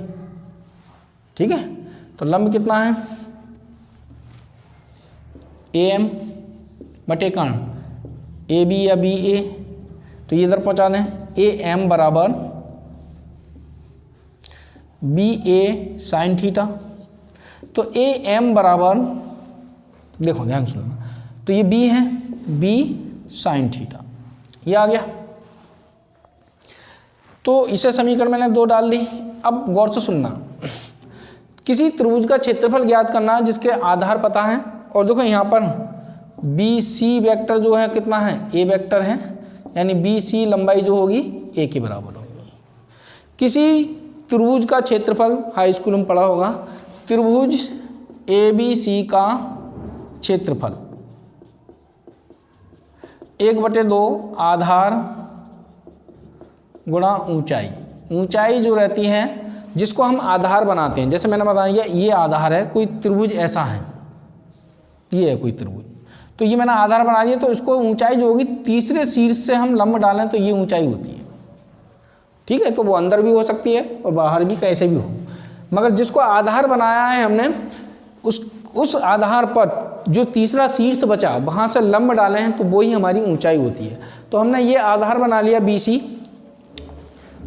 ठीक है। तो लंब कितना है AM बटे कर्ण, AB या BA, तो ये इधर पहुंचा दें, AM बराबर BA साइन थीटा, तो AM बराबर, देखो ध्यान सुनना, तो ये B है, B साइन थीटा, ये आ गया। तो इसे समीकरण मैंने 2 डाल दी। अब गौर से सुनना, किसी त्रिभुज का क्षेत्रफल ज्ञात करना है जिसके आधार पता है, और देखो यहाँ पर BC वेक्टर जो है कितना है, A वेक्टर है, यानी BC लंबाई जो होगी A के बराबर होगी। किसी त्रिभुज का क्षेत्रफल, हाई स्कूल में पढ़ा होगा, त्रिभुज ABC का क्षेत्रफल 1/2 आधार गुणा ऊंचाई, ऊंचाई जो रहती है जिसको हम आधार बनाते हैं, जैसे मैंने बता दिया ये आधार है, कोई त्रिभुज ऐसा है, ये है कोई त्रिभुज, तो ये मैंने आधार बना दिया, तो इसको ऊंचाई जो होगी तीसरे शीर्ष से हम लंब डालें तो ये ऊंचाई होती है, ठीक है। तो वो अंदर भी हो सकती है और बाहर भी, कैसे भी हो, मगर जिसको आधार बनाया है हमने उस आधार पर जो तीसरा शीर्ष बचा वहाँ से लंब डाले हैं तो वो ही हमारी ऊंचाई होती है। तो हमने ये आधार बना लिया BC,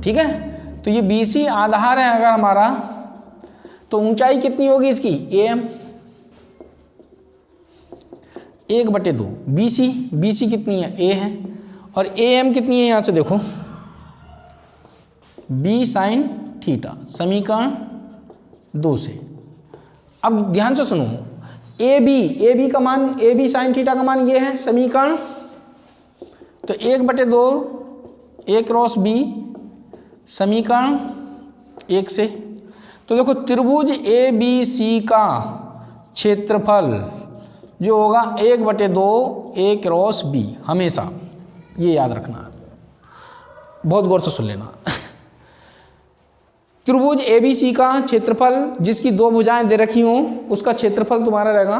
ठीक है। तो ये BC आधार है अगर हमारा, तो ऊंचाई कितनी होगी इसकी AM 1/2। BC कितनी है A है, और AM कितनी है यहाँ से देखो B sin थीटा, समीकरण 2 से। अब ध्यान से सुनो, AB का मान, AB sin थीटा का मान ये है समीकरण, तो 1/2 A क्रॉस B समीकरण 1 से। तो देखो त्रिभुज ABC का क्षेत्रफल जो होगा 1/2 A क्रॉस B, हमेशा ये याद रखना, बहुत गौर से सुन लेना। त्रिभुज ABC का क्षेत्रफल जिसकी 2 भुजाएं दे रखी हों उसका क्षेत्रफल तुम्हारा रहेगा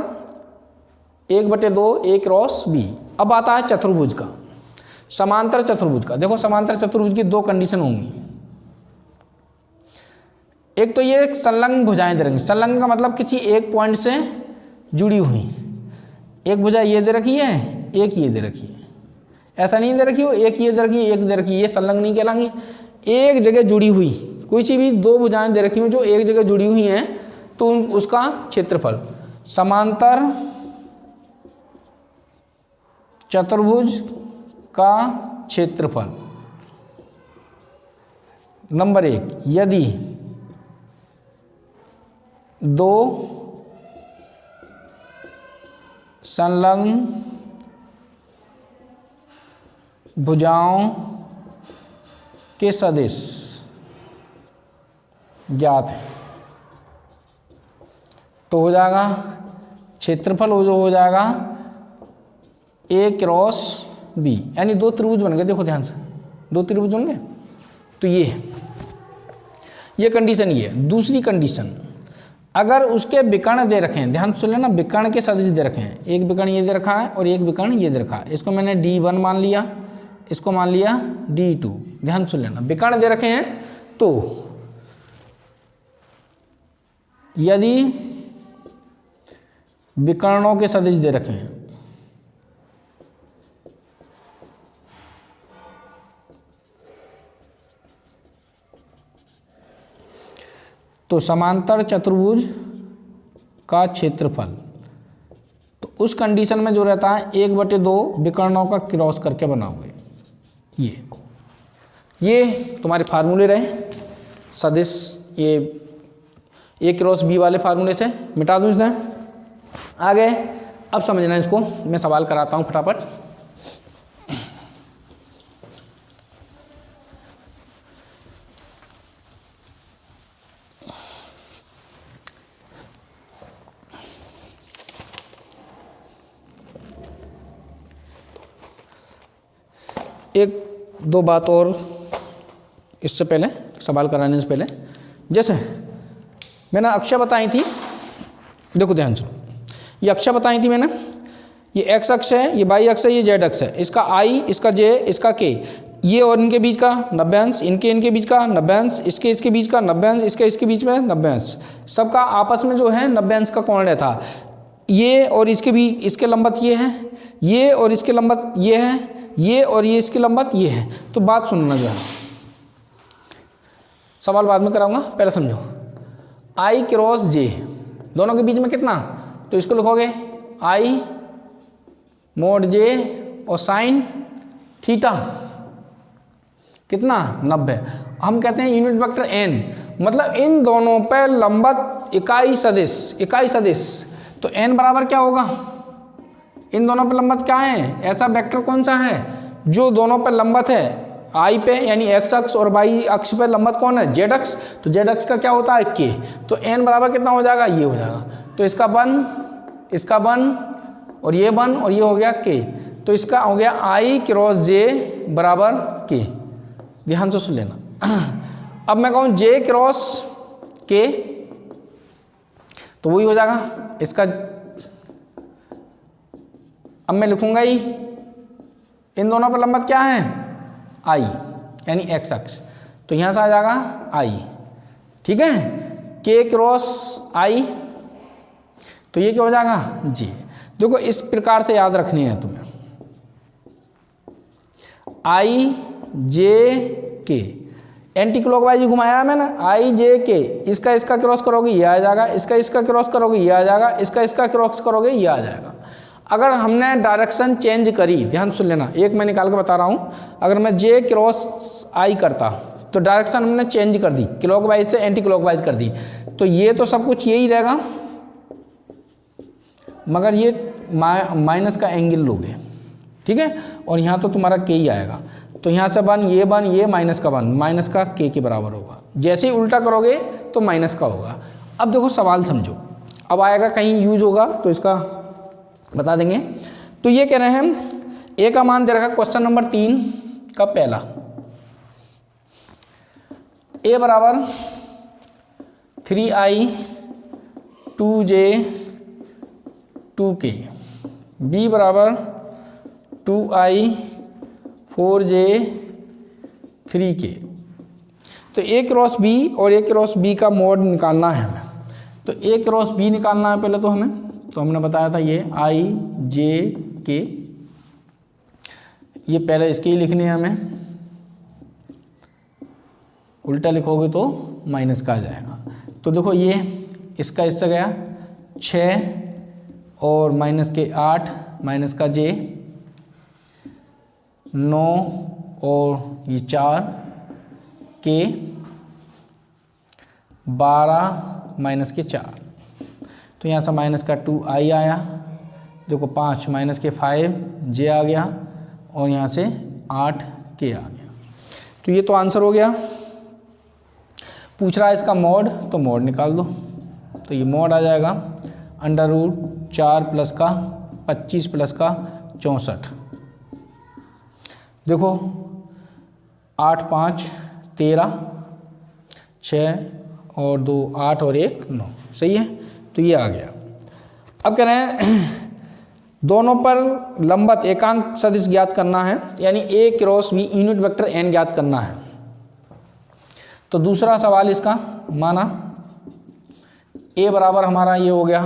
1/2 A क्रॉस B। अब आता है चतुर्भुज का, समांतर चतुर्भुज का। देखो समांतर चतुर्भुज की 2 कंडीशन होंगी, एक तो ये संलग्न भुजाएं दे रखी, संलग्न का मतलब किसी एक पॉइंट से जुड़ी हुई, एक भुजा ये दे रखी है, एक ये दे रखी है, ऐसा नहीं दे रखी हो एक ये दे रखी है, एक दे रखी है, ये संलग्न नहीं कहलाएंगी। एक जगह जुड़ी हुई कोई सी भी 2 भुजाएं दे रखी हो जो एक जगह जुड़ी हुई हैं तो उसका क्षेत्रफल, समांतर चतुर्भुज का क्षेत्रफल। नंबर 1, यदि 2 संलग्न भुजाओं के सदिश ज्ञात है तो हो जाएगा क्षेत्रफल हो जाएगा A क्रॉस B, यानी 2 त्रिभुज बन गए। देखो ध्यान से 2 त्रिभुज बन गए, तो ये है, ये कंडीशन ये है। दूसरी कंडीशन, अगर उसके विकर्ण दे रखे हैं, ध्यान सुन लेना, विकर्ण के सदिश दे रखे हैं, एक विकर्ण ये दे रखा है और एक विकर्ण ये दे रखा है, इसको मैंने D1 मान लिया, इसको मान लिया D2। ध्यान सुन लेना, विकर्ण दे रखे हैं तो यदि विकर्णों के सदिश दे रखे हैं तो समांतर चतुर्भुज का क्षेत्रफल, तो उस कंडीशन में जो रहता है 1/2 विकर्णों का क्रॉस करके बना हुआ है। ये तुम्हारे फार्मूले रहे सदिश, ये A क्रॉस B वाले फार्मूले से मिटा दूँ इसने। आगे अब समझना इसको, मैं सवाल कराता हूँ फटाफट। एक दो बात और इससे पहले, सवाल कराने से पहले, जैसे मैंने अक्षर बताई थी, देखो ध्यान से, ये अक्षर बताई थी मैंने, ये एक्स अक्ष है, ये वाई अक्ष है, ये जेड अक्ष है, इसका आई, इसका जे, इसका के, ये और इनके बीच का 90 अंश, इनके बीच का 90 अंश, इसके बीच का 90 अंश, इसके बीच में 90 अंश, सबका आपस में जो है 90 अंश का कोण रहता। ये और इसके बीच, इसके लंबवत ये है, ये और इसके लंबवत ये है, ये और ये इसके लंबवत ये है। तो बात सुनना जो है, सवाल बाद में कराऊंगा, पहले समझो। आई क्रॉस जे, दोनों के बीच में कितना, तो इसको लिखोगे आई मोड जे और साइन थीटा कितना 90। हम कहते हैं यूनिट वेक्टर n, मतलब इन दोनों पर लंबवत इकाई सदिश, तो n बराबर क्या होगा, इन दोनों पर लंबवत क्या है, ऐसा वेक्टर कौन सा है जो दोनों पर लंबवत है, आई पे यानी एक्स अक्ष और वाई अक्ष पे लंबवत कौन है, जेड अक्ष, तो जेड अक्ष का क्या होता है के, तो n बराबर कितना हो जाएगा, ये हो जाएगा, तो इसका 1 और ये 1 और ये हो गया के, तो इसका हो गया आई क्रॉस जे बराबर के। ध्यान से सुन लेना। अब मैं कहूँ जे क्रॉस के, तो वही हो जाएगा इसका। अब मैं लिखूंगा ही इन दोनों पर लंबवत क्या है, आई, यानी एक्स अक्ष, तो यहां से आ जाएगा आई, ठीक है, के क्रॉस आई, तो ये क्या हो जाएगा जी। देखो इस प्रकार से याद रखनी है तुम्हें, आई जे के, एंटी क्लॉकवाइज घुमाया है मैंने, आई जे के, इसका इसका क्रॉस करोगे ये आ जाएगा, इसका इसका क्रॉस करोगे ये आ जाएगा, इसका इसका क्रॉस करोगे ये आ जाएगा। अगर हमने डायरेक्शन चेंज करी, ध्यान सुन लेना, एक मैं निकाल के बता रहा हूँ, अगर मैं जे क्रॉस आई करता तो डायरेक्शन हमने चेंज कर दी, क्लॉकवाइज से एंटी क्लॉकवाइज कर दी, तो ये तो सब कुछ यही रहेगा, मगर ये माइनस का एंगल लोगे, ठीक है, और यहाँ तो तुम्हारा के ही आएगा, तो यहाँ से ये माइनस का माइनस का के बराबर होगा। जैसे ही उल्टा करोगे तो माइनस का होगा। अब देखो सवाल समझो, अब आएगा कहीं यूज होगा तो इसका बता देंगे। तो ये कह रहे हैं ए का मान दे रखा क्वेश्चन नंबर 3 का पहला, ए बराबर 3i 2j 2k, बी बराबर 2i 4j 3k। तो ए क्रॉस बी और ए क्रॉस बी का मोड निकालना है हमें, तो ए क्रॉस बी निकालना है पहले तो हमें, तो हमने बताया था ये आई जे के, ये पहले इसके ही लिखने हैं हमें, उल्टा लिखोगे तो माइनस का आ जाएगा। तो देखो ये इसका इससे गया 6 और माइनस के 8, माइनस का जे 9 और ये 4 के 12 माइनस के 4, तो यहाँ से माइनस का 2i आया, देखो 5 माइनस के 5j आ गया, और यहाँ से 8k आ गया। तो ये तो आंसर हो गया। पूछ रहा है इसका मोड, तो मोड निकाल दो, तो ये मोड आ जाएगा √4 प्लस का 25 प्लस का 64। देखो 8 5 13, 6 और 2 8 और 1 9, सही है, तो ये आ गया। अब कह रहे हैं दोनों पर लंबवत एकांक सदिश ज्ञात करना है, यानी A cross B unit vector N ज्ञात करना है। तो दूसरा सवाल इसका माना ए बराबर हमारा ये हो गया,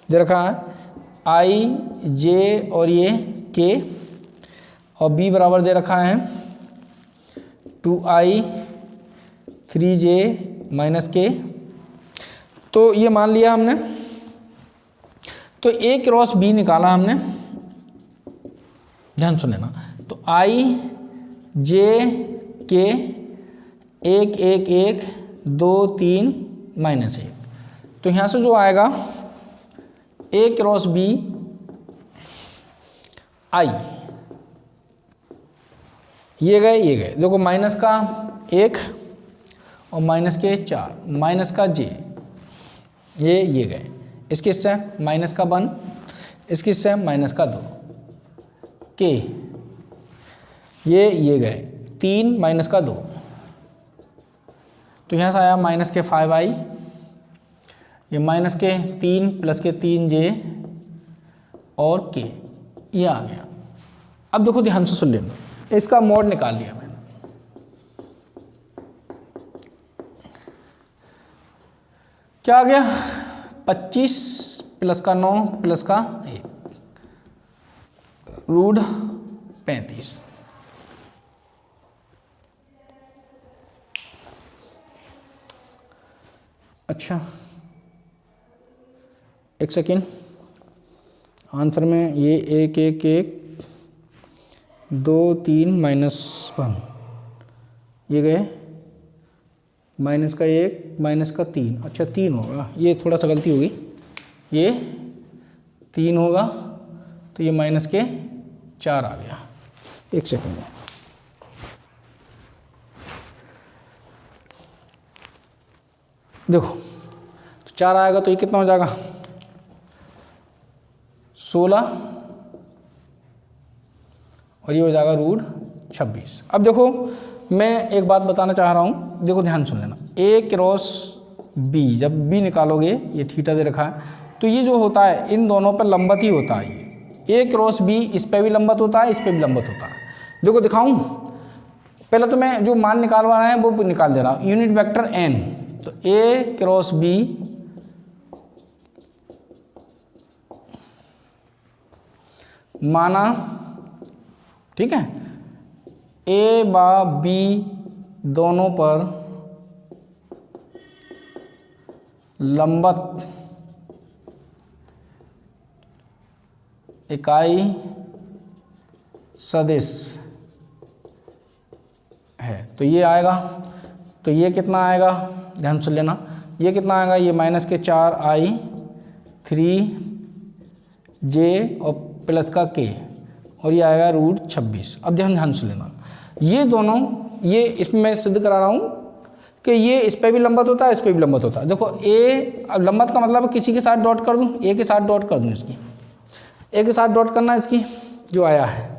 दे रखा है आई जे और ये के, और बी बराबर दे रखा है 2i 3j माइनस के। तो ये मान लिया हमने, तो ए क्रॉस बी निकाला हमने, ध्यान सुने ना, तो आई जे के 1 1 1 2 3 माइनस 1, तो यहाँ से जो आएगा ए क्रॉस बी आई, ये गए, देखो माइनस का 1 और माइनस के 4, माइनस का जे, ये गए, इसके इससे माइनस का 1, इसके इससे माइनस का 2 के, ये गए 3 माइनस का 2, तो यहाँ से आया माइनस के 5i, ये माइनस के 3 प्लस के 3j और के, ये आ गया। अब देखो ध्यान से सुन लेना, इसका मोड निकाल लिया मैंने, क्या आ गया 25 प्लस का 9 प्लस का 1 √35। अच्छा एक सेकेंड, आंसर में ये 1 1 1 2 3 -1, ये गए माइनस का 1 माइनस का 3, अच्छा 3 होगा, ये थोड़ा सा गलती होगी, ये 3 होगा, तो ये माइनस के 4 आ गया। एक सेकेंड, देखो तो 4 आएगा तो ये कितना हो जाएगा 16, और ये हो जाएगा √26। अब देखो मैं एक बात बताना चाह रहा हूँ, देखो ध्यान सुन लेना, ए क्रॉस बी, जब बी निकालोगे, ये थीटा दे रखा है, तो ये जो होता है इन दोनों पर लंबत ही होता है। ये ए क्रॉस बी इस पे भी लंबत होता है, इस पे भी लंबत होता है। देखो दिखाऊं, पहले तो मैं जो मान निकालवाना है वो निकाल दे रहा हूँ। यूनिट वेक्टर एन, तो ए क्रॉस बी माना, ठीक है, ए बा बी दोनों पर लंबत इकाई सदिश है, तो ये आएगा। तो ये कितना आएगा, ध्यान से लेना, ये कितना आएगा, ये माइनस के 4i 3j और प्लस का k, और ये आएगा √26। अब ध्यान से लेना, ये दोनों, ये इसमें मैं सिद्ध करा रहा हूँ कि ये इस पे भी लंबत होता है, इस पे भी लंबत होता है। देखो ए, अब लंबत का मतलब किसी के साथ डॉट कर दूँ, ए के साथ डॉट कर दूँ, इसकी ए के साथ डॉट करना, इसकी जो आया है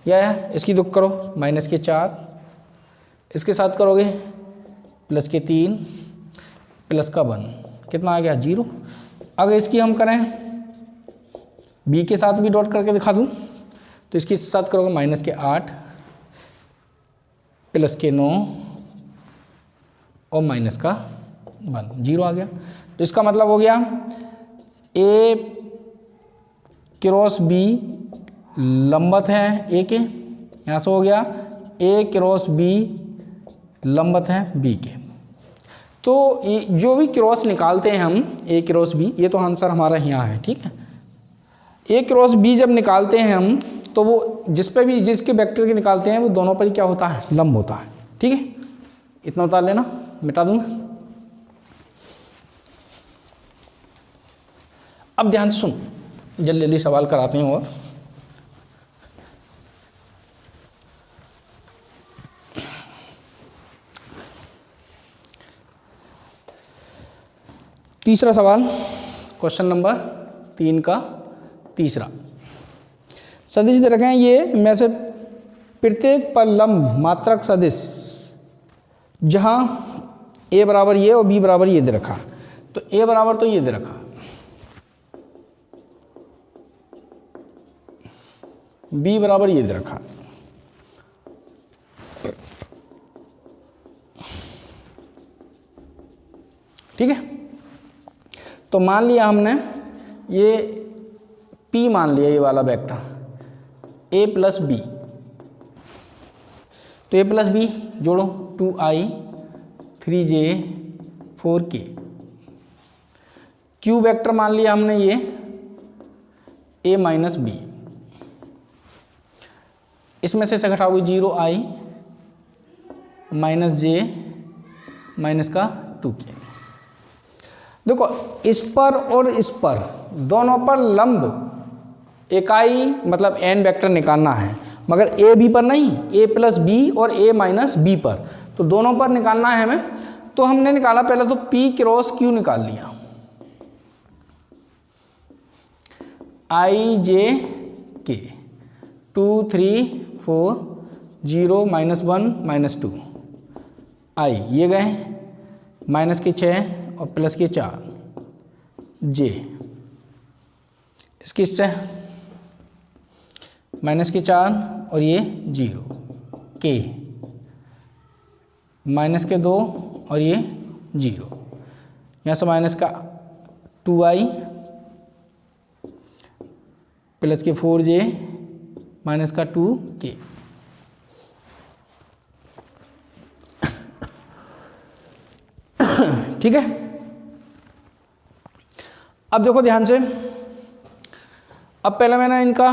ये आया, इसकी दुख करो माइनस के 4, इसके साथ करोगे प्लस के 3 प्लस का 1, कितना आ गया 0। अगर इसकी हम करें बी के साथ भी डॉट करके दिखा दूँ, तो इसके साथ करोगे माइनस के 8 प्लस के 9 और माइनस का 1, 0 आ गया। तो इसका मतलब हो गया ए क्रॉस बी लंबत है ए के, यहाँ से हो गया ए क्रॉस बी लंबत है बी के। तो ये जो भी क्रॉस निकालते हैं हम ए क्रॉस बी, ये तो आंसर हमारा यहाँ है, ठीक है। ए क्रॉस बी जब निकालते हैं हम, तो वो जिस पे भी जिसके वेक्टर के निकालते हैं वो दोनों पर ही क्या होता है, लंब होता है, ठीक है। इतना उतार लेना, मिटा दूंगा। अब ध्यान से सुन, जल्दी जल्दी सवाल कराते हैं। और तीसरा सवाल, क्वेश्चन नंबर 3 का तीसरा, सदिश दे रखे हैं ये में से प्रत्येक पर लंब मात्रक सदिश जहां ए बराबर ये और बी बराबर ये दे रखा। तो ए बराबर तो ये दे रखा, बी बराबर ये दे रखा, ठीक है। तो मान लिया हमने ये P मान लिया, ये वाला वेक्टर a प्लस बी, तो a प्लस बी जोड़ो 2i 3j 4k। Q vector मान लिया हमने ये a माइनस बी, इसमें से घटाओगे 0i माइनस जे माइनस का 2k। देखो इस पर और इस पर दोनों पर लंब इकाई मतलब n वेक्टर निकालना है, मगर a b पर नहीं, a प्लस बी और a माइनस बी पर, तो दोनों पर निकालना है हमें। तो हमने निकाला पहले तो p क्रॉस q निकाल लिया, i j k 2 3 4 0 minus 1 minus 2 i, ये गए माइनस के 6 और प्लस के 4 j, इसकी इससे माइनस के 4 और ये 0 k माइनस के 2 और ये 0, यहाँ से माइनस का 2i प्लस के 4j माइनस का 2k। ठीक है। अब देखो ध्यान से, अब पहले मैंने इनका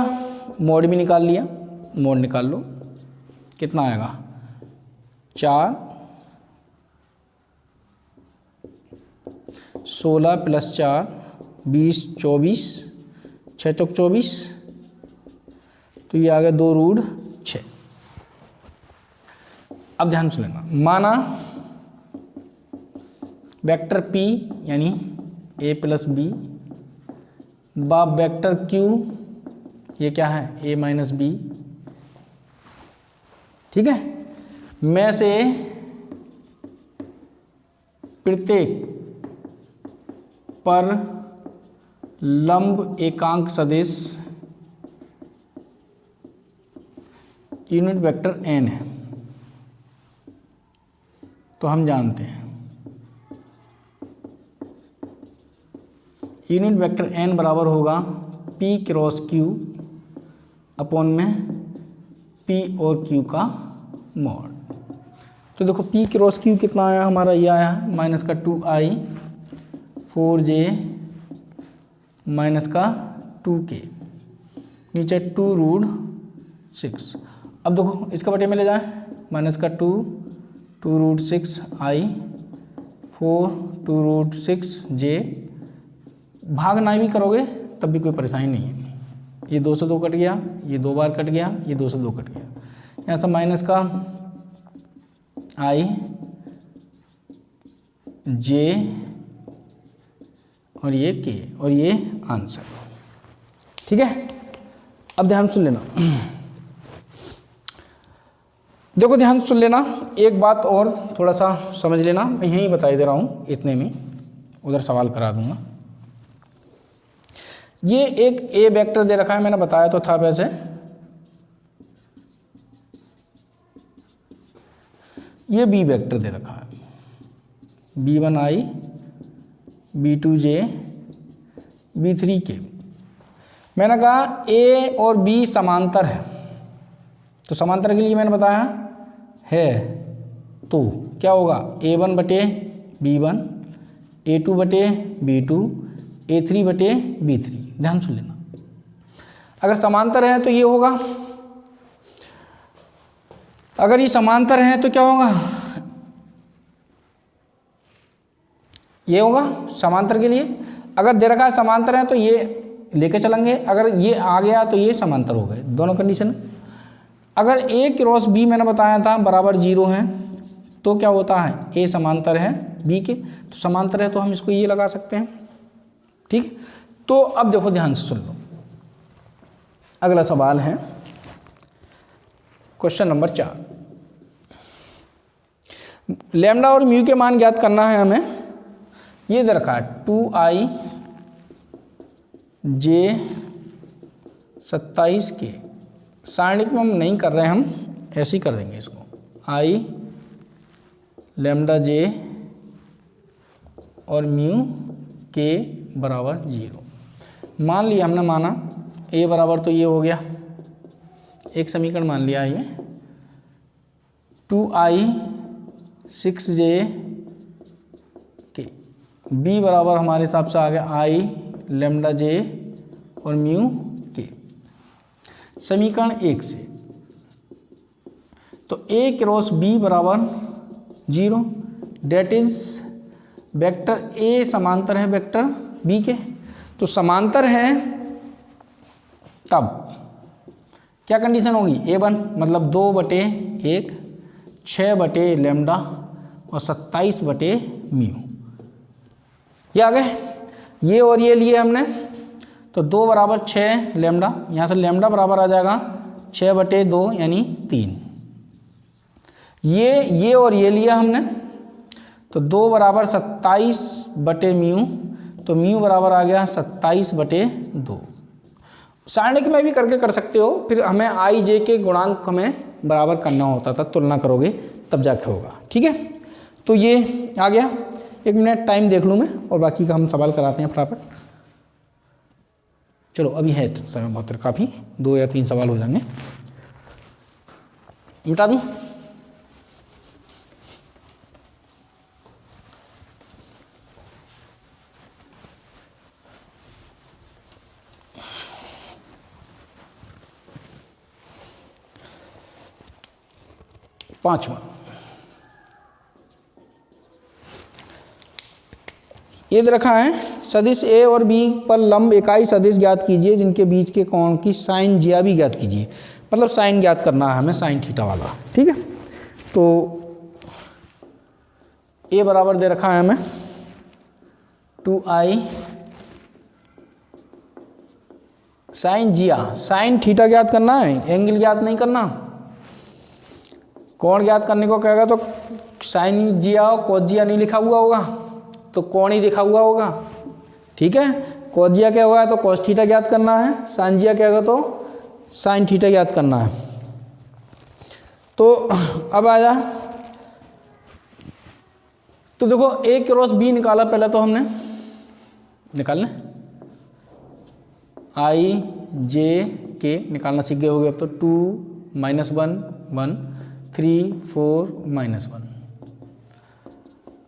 मोड भी निकाल लिया, मोड निकाल लो, कितना आएगा 4 16 प्लस 4 20 24 6 चौक 24, तो ये आ गया 2√6। अब ध्यान से लेना, माना वेक्टर P यानी a प्लस बी बा वेक्टर Q, ये क्या है a माइनस बी, ठीक है, में से प्रत्येक पर लंब एकांक सदिश यूनिट वेक्टर n है, तो हम जानते हैं यूनिट वेक्टर n बराबर होगा p क्रॉस q अपॉन में p और q का मॉड। तो देखो p क्रॉस q कितना आया हमारा, ये आया माइनस का 2i 4j माइनस का 2k नीचे 2√6। अब देखो इसका बटे में ले जाए, माइनस का 2√6i 4 2√6j, भाग ना भी करोगे तब भी कोई परेशानी नहीं है। ये 2 से 2 कट गया, ये 2 बार कट गया, ये 2 से 2 कट गया, यहाँ से माइनस का i j और ये k और ये आंसर। ठीक है, अब ध्यान सुन लेना, देखो ध्यान सुन लेना, एक बात और थोड़ा सा समझ लेना, मैं यहीं बता दे रहा हूँ, इतने में उधर सवाल करा दूंगा। ये एक ए वेक्टर दे रखा है, मैंने बताया तो था वैसे, ये बी वेक्टर दे रखा है, b1i b2j b3k। मैंने कहा ए और बी समांतर है, तो समांतर के लिए मैंने बताया है तो क्या होगा, a1 बटे b1 a2 बटे b2 a3 बटे b3। ध्यान सुन लेना, अगर समांतर है तो ये होगा, अगर ये समांतर है तो क्या होगा, ये होगा समांतर के लिए। अगर दे रखा है समांतर है तो ये लेके चलेंगे, अगर ये आ गया तो ये समांतर हो गए, दोनों कंडीशन। अगर ए क्रॉस बी मैंने बताया था बराबर 0 है तो क्या होता है, ए समांतर है बी के, तो समांतर है तो हम इसको ये लगा सकते हैं। ठीक, तो अब देखो ध्यान से सुन लो, अगला सवाल है क्वेश्चन नंबर 4। लैम्डा और म्यू के मान ज्ञात करना है हमें। ये दे रखा है 2i j 27 के, सारणिक में हम नहीं कर रहे हैं, हम ऐसे ही कर देंगे इसको, i लैम्डा j और म्यू के बराबर 0। मान लिया हमने, माना a बराबर तो ये हो गया, एक समीकरण मान लिया ये 2i 6j के, b बराबर हमारे हिसाब से आ गया i लैम्डा j और म्यू के, समीकरण 1 से। तो a क्रॉस b बराबर 0, डेट इज वेक्टर a समांतर है वेक्टर b के, तो समांतर है तब क्या कंडीशन होगी, a1 मतलब 2/1 6 बटे लैम्डा और 27 बटे म्यू, ये आ गए। ये और ये लिए हमने, तो 2 बराबर 6 लैम्डा, यहाँ से लैम्डा बराबर आ जाएगा 6/2 यानी 3। ये और ये लिया हमने, तो 2 बराबर 27 बटे म्यू, तो म्यू बराबर आ गया 27/2। सारणिक में भी करके कर सकते हो, फिर हमें आई जे के गुणांक हमें बराबर करना होता था, तुलना करोगे तब जाके होगा। ठीक है, तो ये आ गया। 1 मिनट टाइम देख लूँ मैं और बाकी का हम सवाल कराते हैं फटाफट। चलो अभी है समय बहुत, काफ़ी 2 या 3 सवाल हो जाएंगे, मिटा दूँ। पांचवा, ये दे रखा है सदिश ए और बी पर लंब इकाई सदिश ज्ञात कीजिए जिनके बीच के कोण की साइन जिया भी ज्ञात कीजिए, मतलब साइन ज्ञात करना है हमें, साइन थीटा वाला। ठीक है, तो ए बराबर दे रखा है हमें 2i साइन जिया, साइन थीटा ज्ञात करना है, एंगल ज्ञात नहीं करना। कोण ज्ञात करने को कहेगा तो साइन जिया और कोस जिया नहीं लिखा हुआ होगा, तो कोण ही लिखा हुआ होगा। ठीक है, कॉस जिया क्या हुआ है तो कॉस थीटा ज्ञात करना है, साइन जिया क्या होगा तो साइन थीटा ज्ञात करना है। तो अब आया, तो देखो ए क्रॉस बी निकाला पहले तो हमने, निकाल लें आई जे के निकालना सीख गए हो गए। अब तो 2 - 1 1 3 4 -1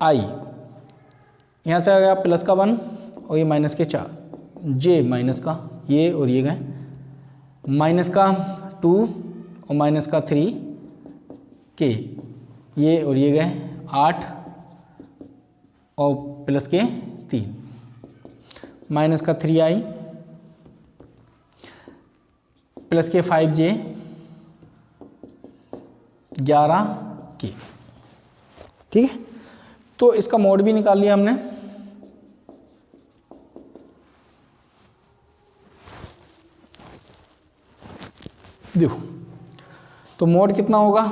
आई, यहाँ से आ गया प्लस का 1 और ये माइनस के 4, जे माइनस का ये और ये गए, माइनस का 2 और माइनस का 3 के ये और ये गए 8 और प्लस के 3, माइनस का 3 आई प्लस के 5 जे 11 के। ठीक है, तो इसका मोड भी निकाल लिया हमने। देखो तो मोड कितना होगा,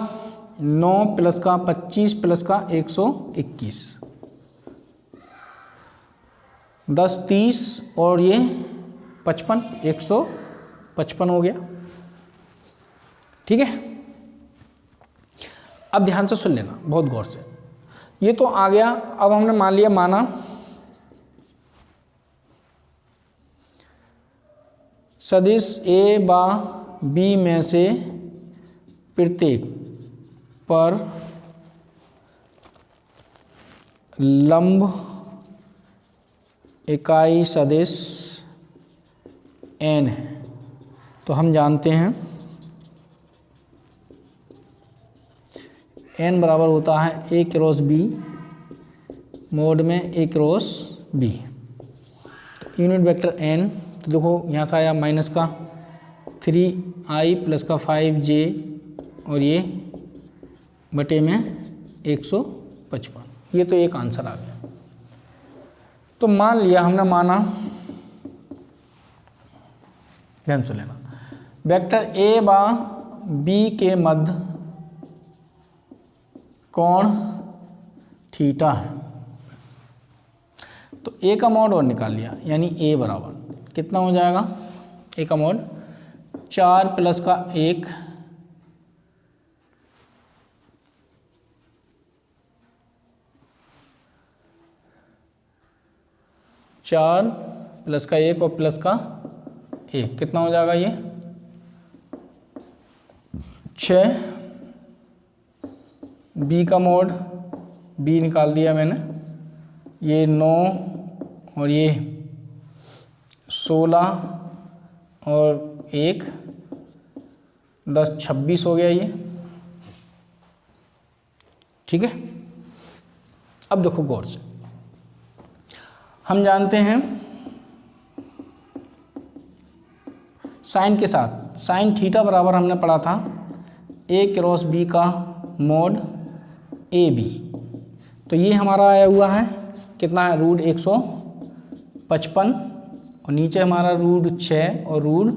9 प्लस का 25 प्लस का 121, 10 30 और ये 55, 155 हो गया। ठीक है, अब ध्यान से सुन लेना बहुत गौर से, ये तो आ गया। अब हमने मान लिया, माना सदिश ए बा बी में से प्रत्येक पर लंब इकाई सदिश n है। तो हम जानते हैं n बराबर होता है a क्रॉस b मोड में a क्रॉस b, तो यूनिट वेक्टर n। तो देखो यहाँ से आया माइनस का 3i प्लस का 5j और ये बटे में 155, ये तो एक आंसर आ गया। तो मान लिया हमने, माना, ध्यान से लेना, वेक्टर a बा b के मध्य कोण थीटा है। तो a का मॉड और निकाल लिया, यानी a बराबर कितना हो जाएगा, a का मॉड 4 प्लस का 1 4 प्लस का 1 और प्लस का 1 कितना हो जाएगा, ये 6। b का मोड b निकाल दिया मैंने, ये 9 और ये 16 और 1 10 26 हो गया ये। ठीक है, अब देखो गौर से, हम जानते हैं साइन के साथ, साइन थीटा बराबर हमने पढ़ा था a क्रॉस b का मोड ए बी। तो ये हमारा आया हुआ है कितना है, रूट 155 और नीचे हमारा रूट 6 और रूट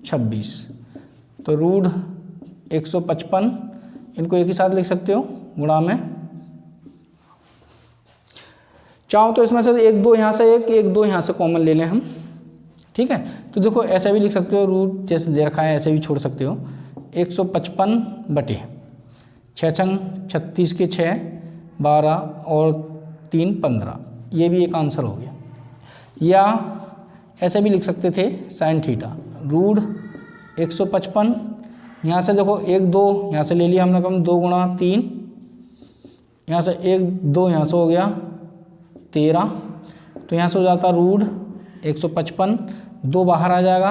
26। तो रूट 155 इनको एक ही साथ लिख सकते हो गुणा में, चाहो तो इसमें से 1 2 यहाँ से 1 2 यहाँ से कॉमन ले लें हम। ठीक है, तो देखो ऐसा भी लिख सकते हो, रूट जैसे दे रखा है ऐसे भी छोड़ सकते हो, 155 बटे 6 छंग 36 के 6 12 और 3 15, ये भी एक आंसर हो गया। या ऐसे भी लिख सकते थे साइन थीटा रूट 155, यहाँ से देखो 1 2 यहाँ से ले लिया हमने, कम 2 गुणा 3, यहाँ से 1 2 यहाँ से हो गया 13, तो यहाँ से हो जाता रूट 155, 2 बाहर आ जाएगा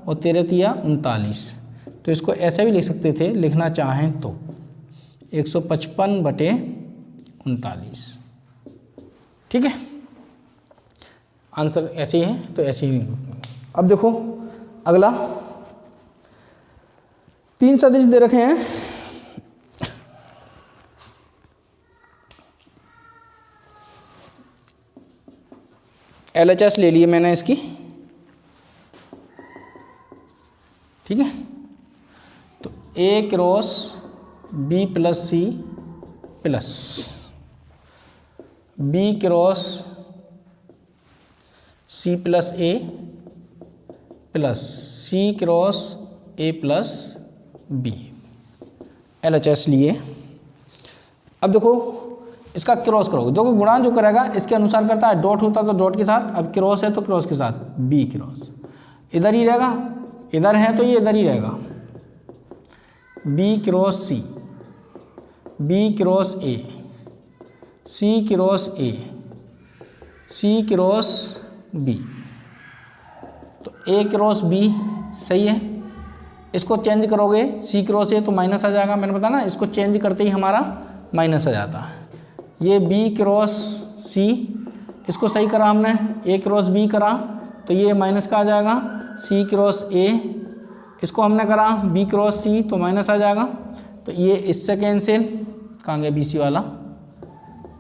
और 13 तिया 39। तो इसको ऐसे भी लिख सकते थे, लिखना चाहें तो 155 बटे 39। ठीक है, आंसर ऐसे ही है, तो ऐसे ही। अब देखो अगला, 3 सदिश दे रखे हैं, LHS ले लिए मैंने इसकी। ठीक है, तो A cross B plus C plus B cross C C plus A plus C cross A plus B, LHS लिए। अब देखो इसका क्रॉस करोगे, देखो गुणा जो करेगा इसके अनुसार करता है, डॉट होता तो डॉट के साथ, अब क्रॉस है तो क्रॉस के साथ, बी क्रॉस इधर ही रहेगा, इधर है तो ये इधर ही रहेगा, B cross C, B cross A, C cross A, C cross B, तो ए क्रॉस बी सही है। इसको चेंज करोगे सी क्रॉस ए तो माइनस आ जाएगा, मैंने बताया ना इसको चेंज करते ही हमारा माइनस आ जाता है। ये बी क्रॉस सी, इसको सही करा हमने, ए क्रॉस बी करा तो ये माइनस का आ जाएगा, सी क्रॉस ए, इसको हमने करा बी क्रॉस सी तो माइनस आ जाएगा, तो ये इससे कैंसिल, कहाँ गया बी सी वाला,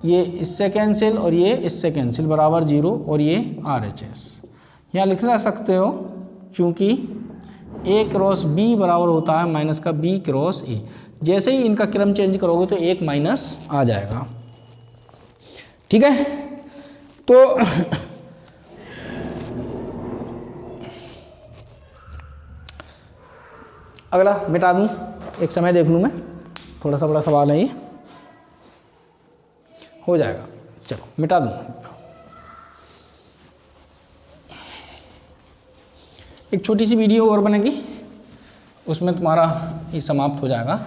ये इससे कैंसिल और ये इससे कैंसिल बराबर 0 और ये RHS यहाँ लिख सकते हो, क्योंकि ए क्रॉस बी बराबर होता है माइनस का बी क्रॉस ए। जैसे ही इनका क्रम चेंज करोगे तो एक माइनस आ जाएगा, ठीक है। तो अगला मिटा दूं, एक समय देख लूँ मैं, थोड़ा सा बड़ा सवाल है ये, हो जाएगा, चलो मिटा दूं। एक छोटी सी वीडियो और बनेगी, उसमें तुम्हारा ये समाप्त हो जाएगा।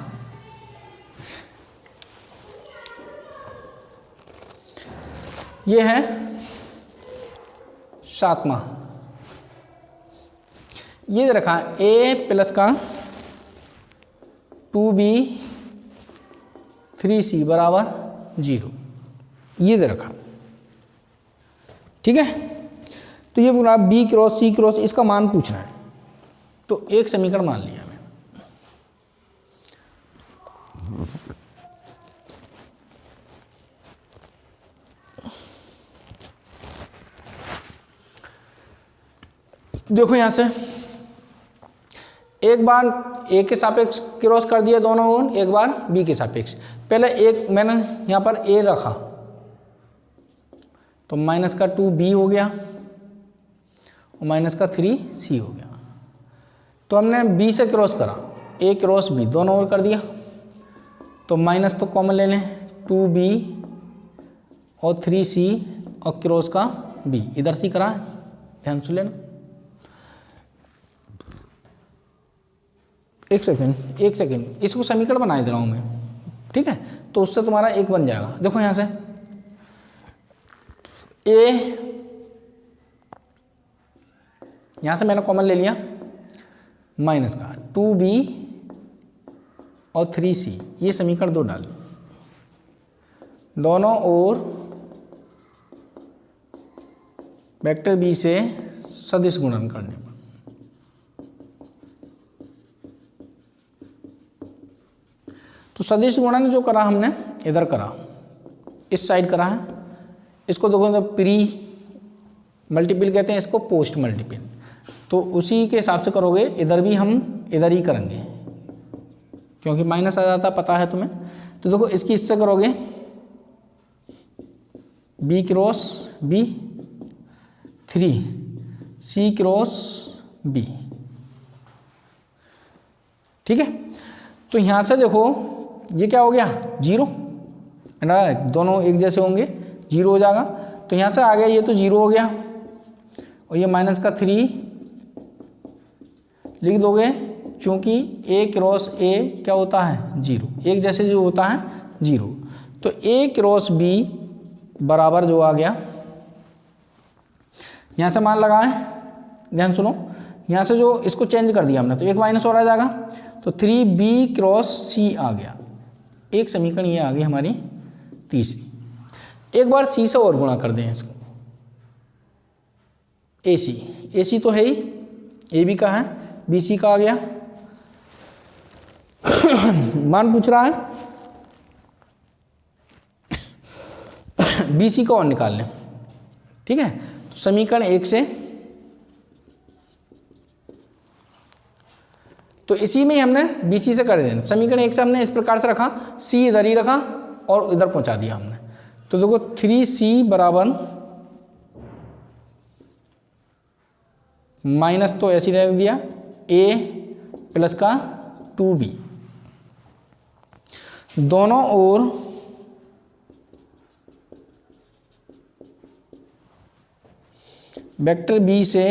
ये है 7वां, ये रखा a प्लस का 2b 3c बराबर 0, ये दे रखा, ठीक है। तो ये पूरा बी क्रॉस सी क्रॉस इसका मान पूछना है, तो एक समीकरण मान लिया मैंने, देखो यहां से एक बार ए के सापेक्ष क्रॉस कर दिया दोनों ओर, एक बार बी के सापेक्ष। पहले एक मैंने यहां पर ए रखा तो माइनस का 2b हो गया और माइनस का 3c हो गया। तो हमने b से क्रॉस करा, a क्रॉस b दोनों ओर कर दिया, तो माइनस तो कॉमन ले लें, 2b और 3c और क्रॉस का b, इधर से करा है, ध्यान से लेना। एक सेकेंड इसको समीकरण बना दे रहा हूँ मैं, ठीक है। तो उससे तुम्हारा एक बन जाएगा। देखो यहाँ से a, यहाँ से मैंने कॉमन ले लिया, माइनस का 2b और 3c, ये समीकरण 2 डाल, दोनों ओर वेक्टर b से सदिश गुणन करने पर, तो सदिश गुणन जो करा हमने इधर करा, इस साइड करा है, इसको देखो तो प्री मल्टीपल कहते हैं, इसको पोस्ट मल्टीपल, तो उसी के हिसाब से करोगे। इधर भी हम इधर ही करेंगे क्योंकि माइनस आ जाता पता है तुम्हें। तो देखो इसकी इससे करोगे B cross B 3c cross B, ठीक है। तो यहाँ से देखो ये क्या हो गया 0 है ना, दोनों एक जैसे होंगे 0 हो जाएगा। तो यहाँ से आ गया ये तो 0 हो गया और ये माइनस का 3 लिख दोगे, क्योंकि a क्रॉस a क्या होता है 0, एक जैसे जो होता है 0। तो a क्रॉस b बराबर जो आ गया, यहाँ से मान लगाएं, ध्यान सुनो, यहाँ से जो इसको चेंज कर दिया हमने तो एक माइनस और आ जाएगा, तो 3b क्रॉस c आ गया। एक समीकरण ये आ गई हमारी तीसरी। एक बार c से और गुणा कर दें इसको, ac तो है ही, ab का है, bc का आ गया। मान पूछ रहा है bc को और निकाल लें, ठीक है। तो समीकरण 1 से, तो इसी में ही हमने BC से कर देना। समीकरण 1 से हमने इस प्रकार से रखा, C इधर ही रखा और इधर पहुंचा दिया हमने। तो देखो 3C बराबर माइनस तो ऐसे ही रख दिया, ए प्लस का 2b, दोनों ओर वेक्टर b से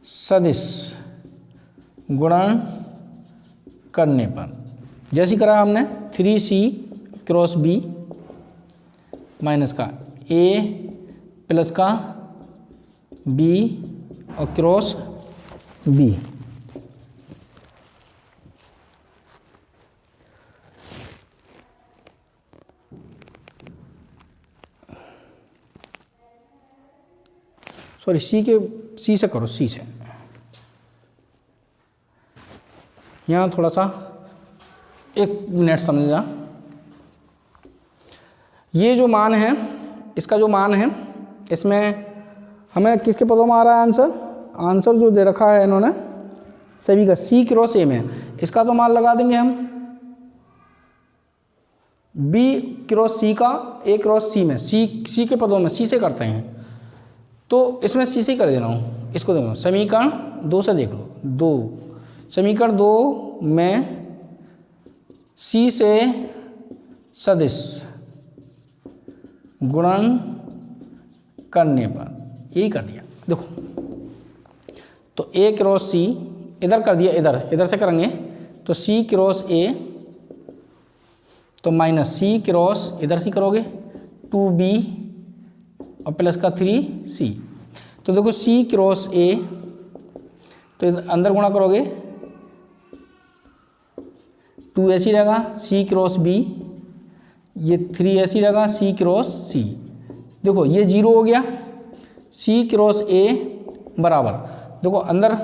सदिश गुणन करने पर, जैसे करा हमने 3c क्रॉस b माइनस का a प्लस का b और क्रॉस b, सॉरी सी से करो, सी से, यहाँ थोड़ा सा एक मिनट समझना। ये जो मान है, इसका जो मान है, इसमें हमें किसके पदों में आ रहा है आंसर? आंसर जो दे रखा है इन्होंने सभी का सी क्रॉस ए में, इसका तो मान लगा देंगे हम बी क्रॉस सी का ए क्रॉस सी में, सी के पदों में सी से करते हैं, तो इसमें सी से कर दे रहा हूँ। इसको देखो समीकरण 2 से देख लो, 2 समीकरण 2 में सी से सदिश गुणन करने पर यही कर दिया। देखो तो ए क्रॉस सी इधर कर दिया, इधर से करेंगे तो सी क्रॉस ए, तो माइनस सी क्रॉस इधर से करोगे 2b और प्लस का 3c, तो देखो c क्रॉस a, तो अंदर गुणा करोगे 2 ऐसी रहेगा, c क्रॉस b, ये 3 ऐसी रहेगा, c क्रॉस c, देखो ये 0 हो गया, c क्रॉस a बराबर, देखो अंदर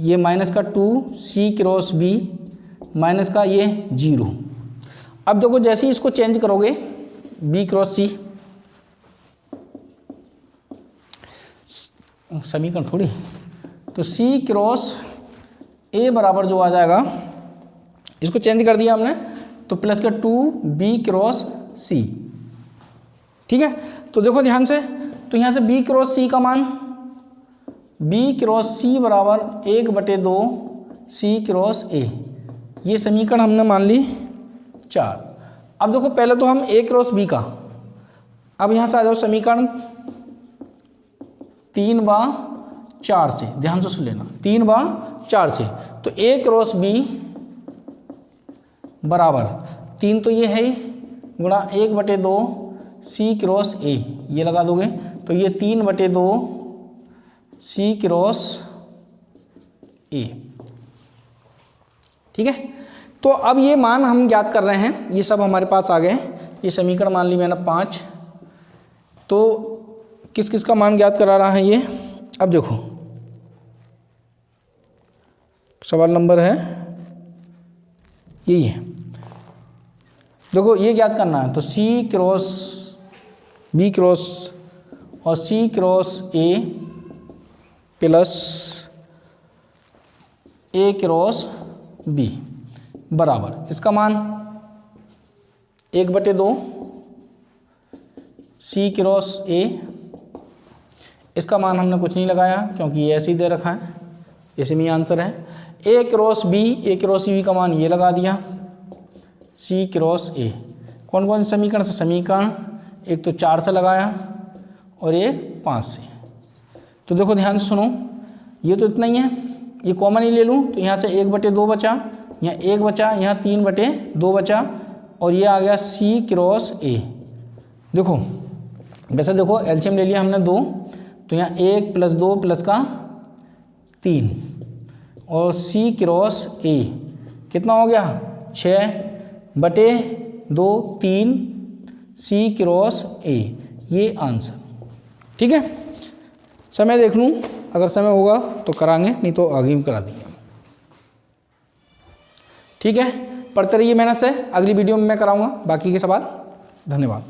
ये माइनस का 2 c क्रॉस b माइनस का ये 0। अब देखो जैसे ही इसको चेंज करोगे b क्रॉस c, समीकरण थोड़ी, तो c क्रॉस a बराबर जो आ जाएगा, इसको चेंज कर दिया हमने, तो प्लस का 2b क्रॉस c, ठीक है। तो देखो ध्यान से, तो यहाँ से b क्रॉस c का मान, b क्रॉस c बराबर 1/2 c क्रॉस a, ये समीकरण हमने मान ली 4। अब देखो पहले तो हम a क्रॉस b का, अब यहाँ से आ जाओ समीकरण 3/4 से, ध्यान से सुन लेना, 3/4 से, तो a क्रॉस b बराबर 3 तो ये है गुणा 1/2 c क्रॉस a, ये लगा दोगे तो ये 3/2 c क्रॉस a, ठीक है। तो अब ये मान हम ज्ञात कर रहे हैं, ये सब हमारे पास आ गए, ये समीकरण मान ली मैंने 5, तो किस किस का मान ज्ञात करा रहा है ये। अब देखो सवाल नंबर है यही है, देखो ये ज्ञात करना है, तो c क्रॉस b क्रॉस और c cross a plus a cross b बराबर, इसका मान 1/2 c क्रॉस a, इसका मान हमने कुछ नहीं लगाया क्योंकि ये ऐसे ही दे रखा है, इसी में आंसर है। a क्रॉस b का मान ये लगा दिया, c क्रॉस a, कौन कौन से समीकरण से? समीकरण एक तो 4 से लगाया और एक 5 से। तो देखो ध्यान से सुनो, ये तो इतना ही है, ये कॉमन ही ले लूँ तो यहाँ से 1/2 बचा, यहाँ 1 बचा, यहाँ 3/2 बचा, और ये आ गया c क्रॉस a। देखो वैसे देखो एलसीएम ले लिया हमने 2, तो यहाँ 1 + 2 + का 3, और c क्रॉस a कितना हो गया? 6/2 3 c क्रॉस a, ये आंसर, ठीक है। समय देख लूँ, अगर समय होगा तो कराएंगे, नहीं तो आगे भी करा देंगे, ठीक है। पढ़ते रहिए मेहनत से, अगली वीडियो में मैं कराऊंगा बाकी के सवाल। धन्यवाद।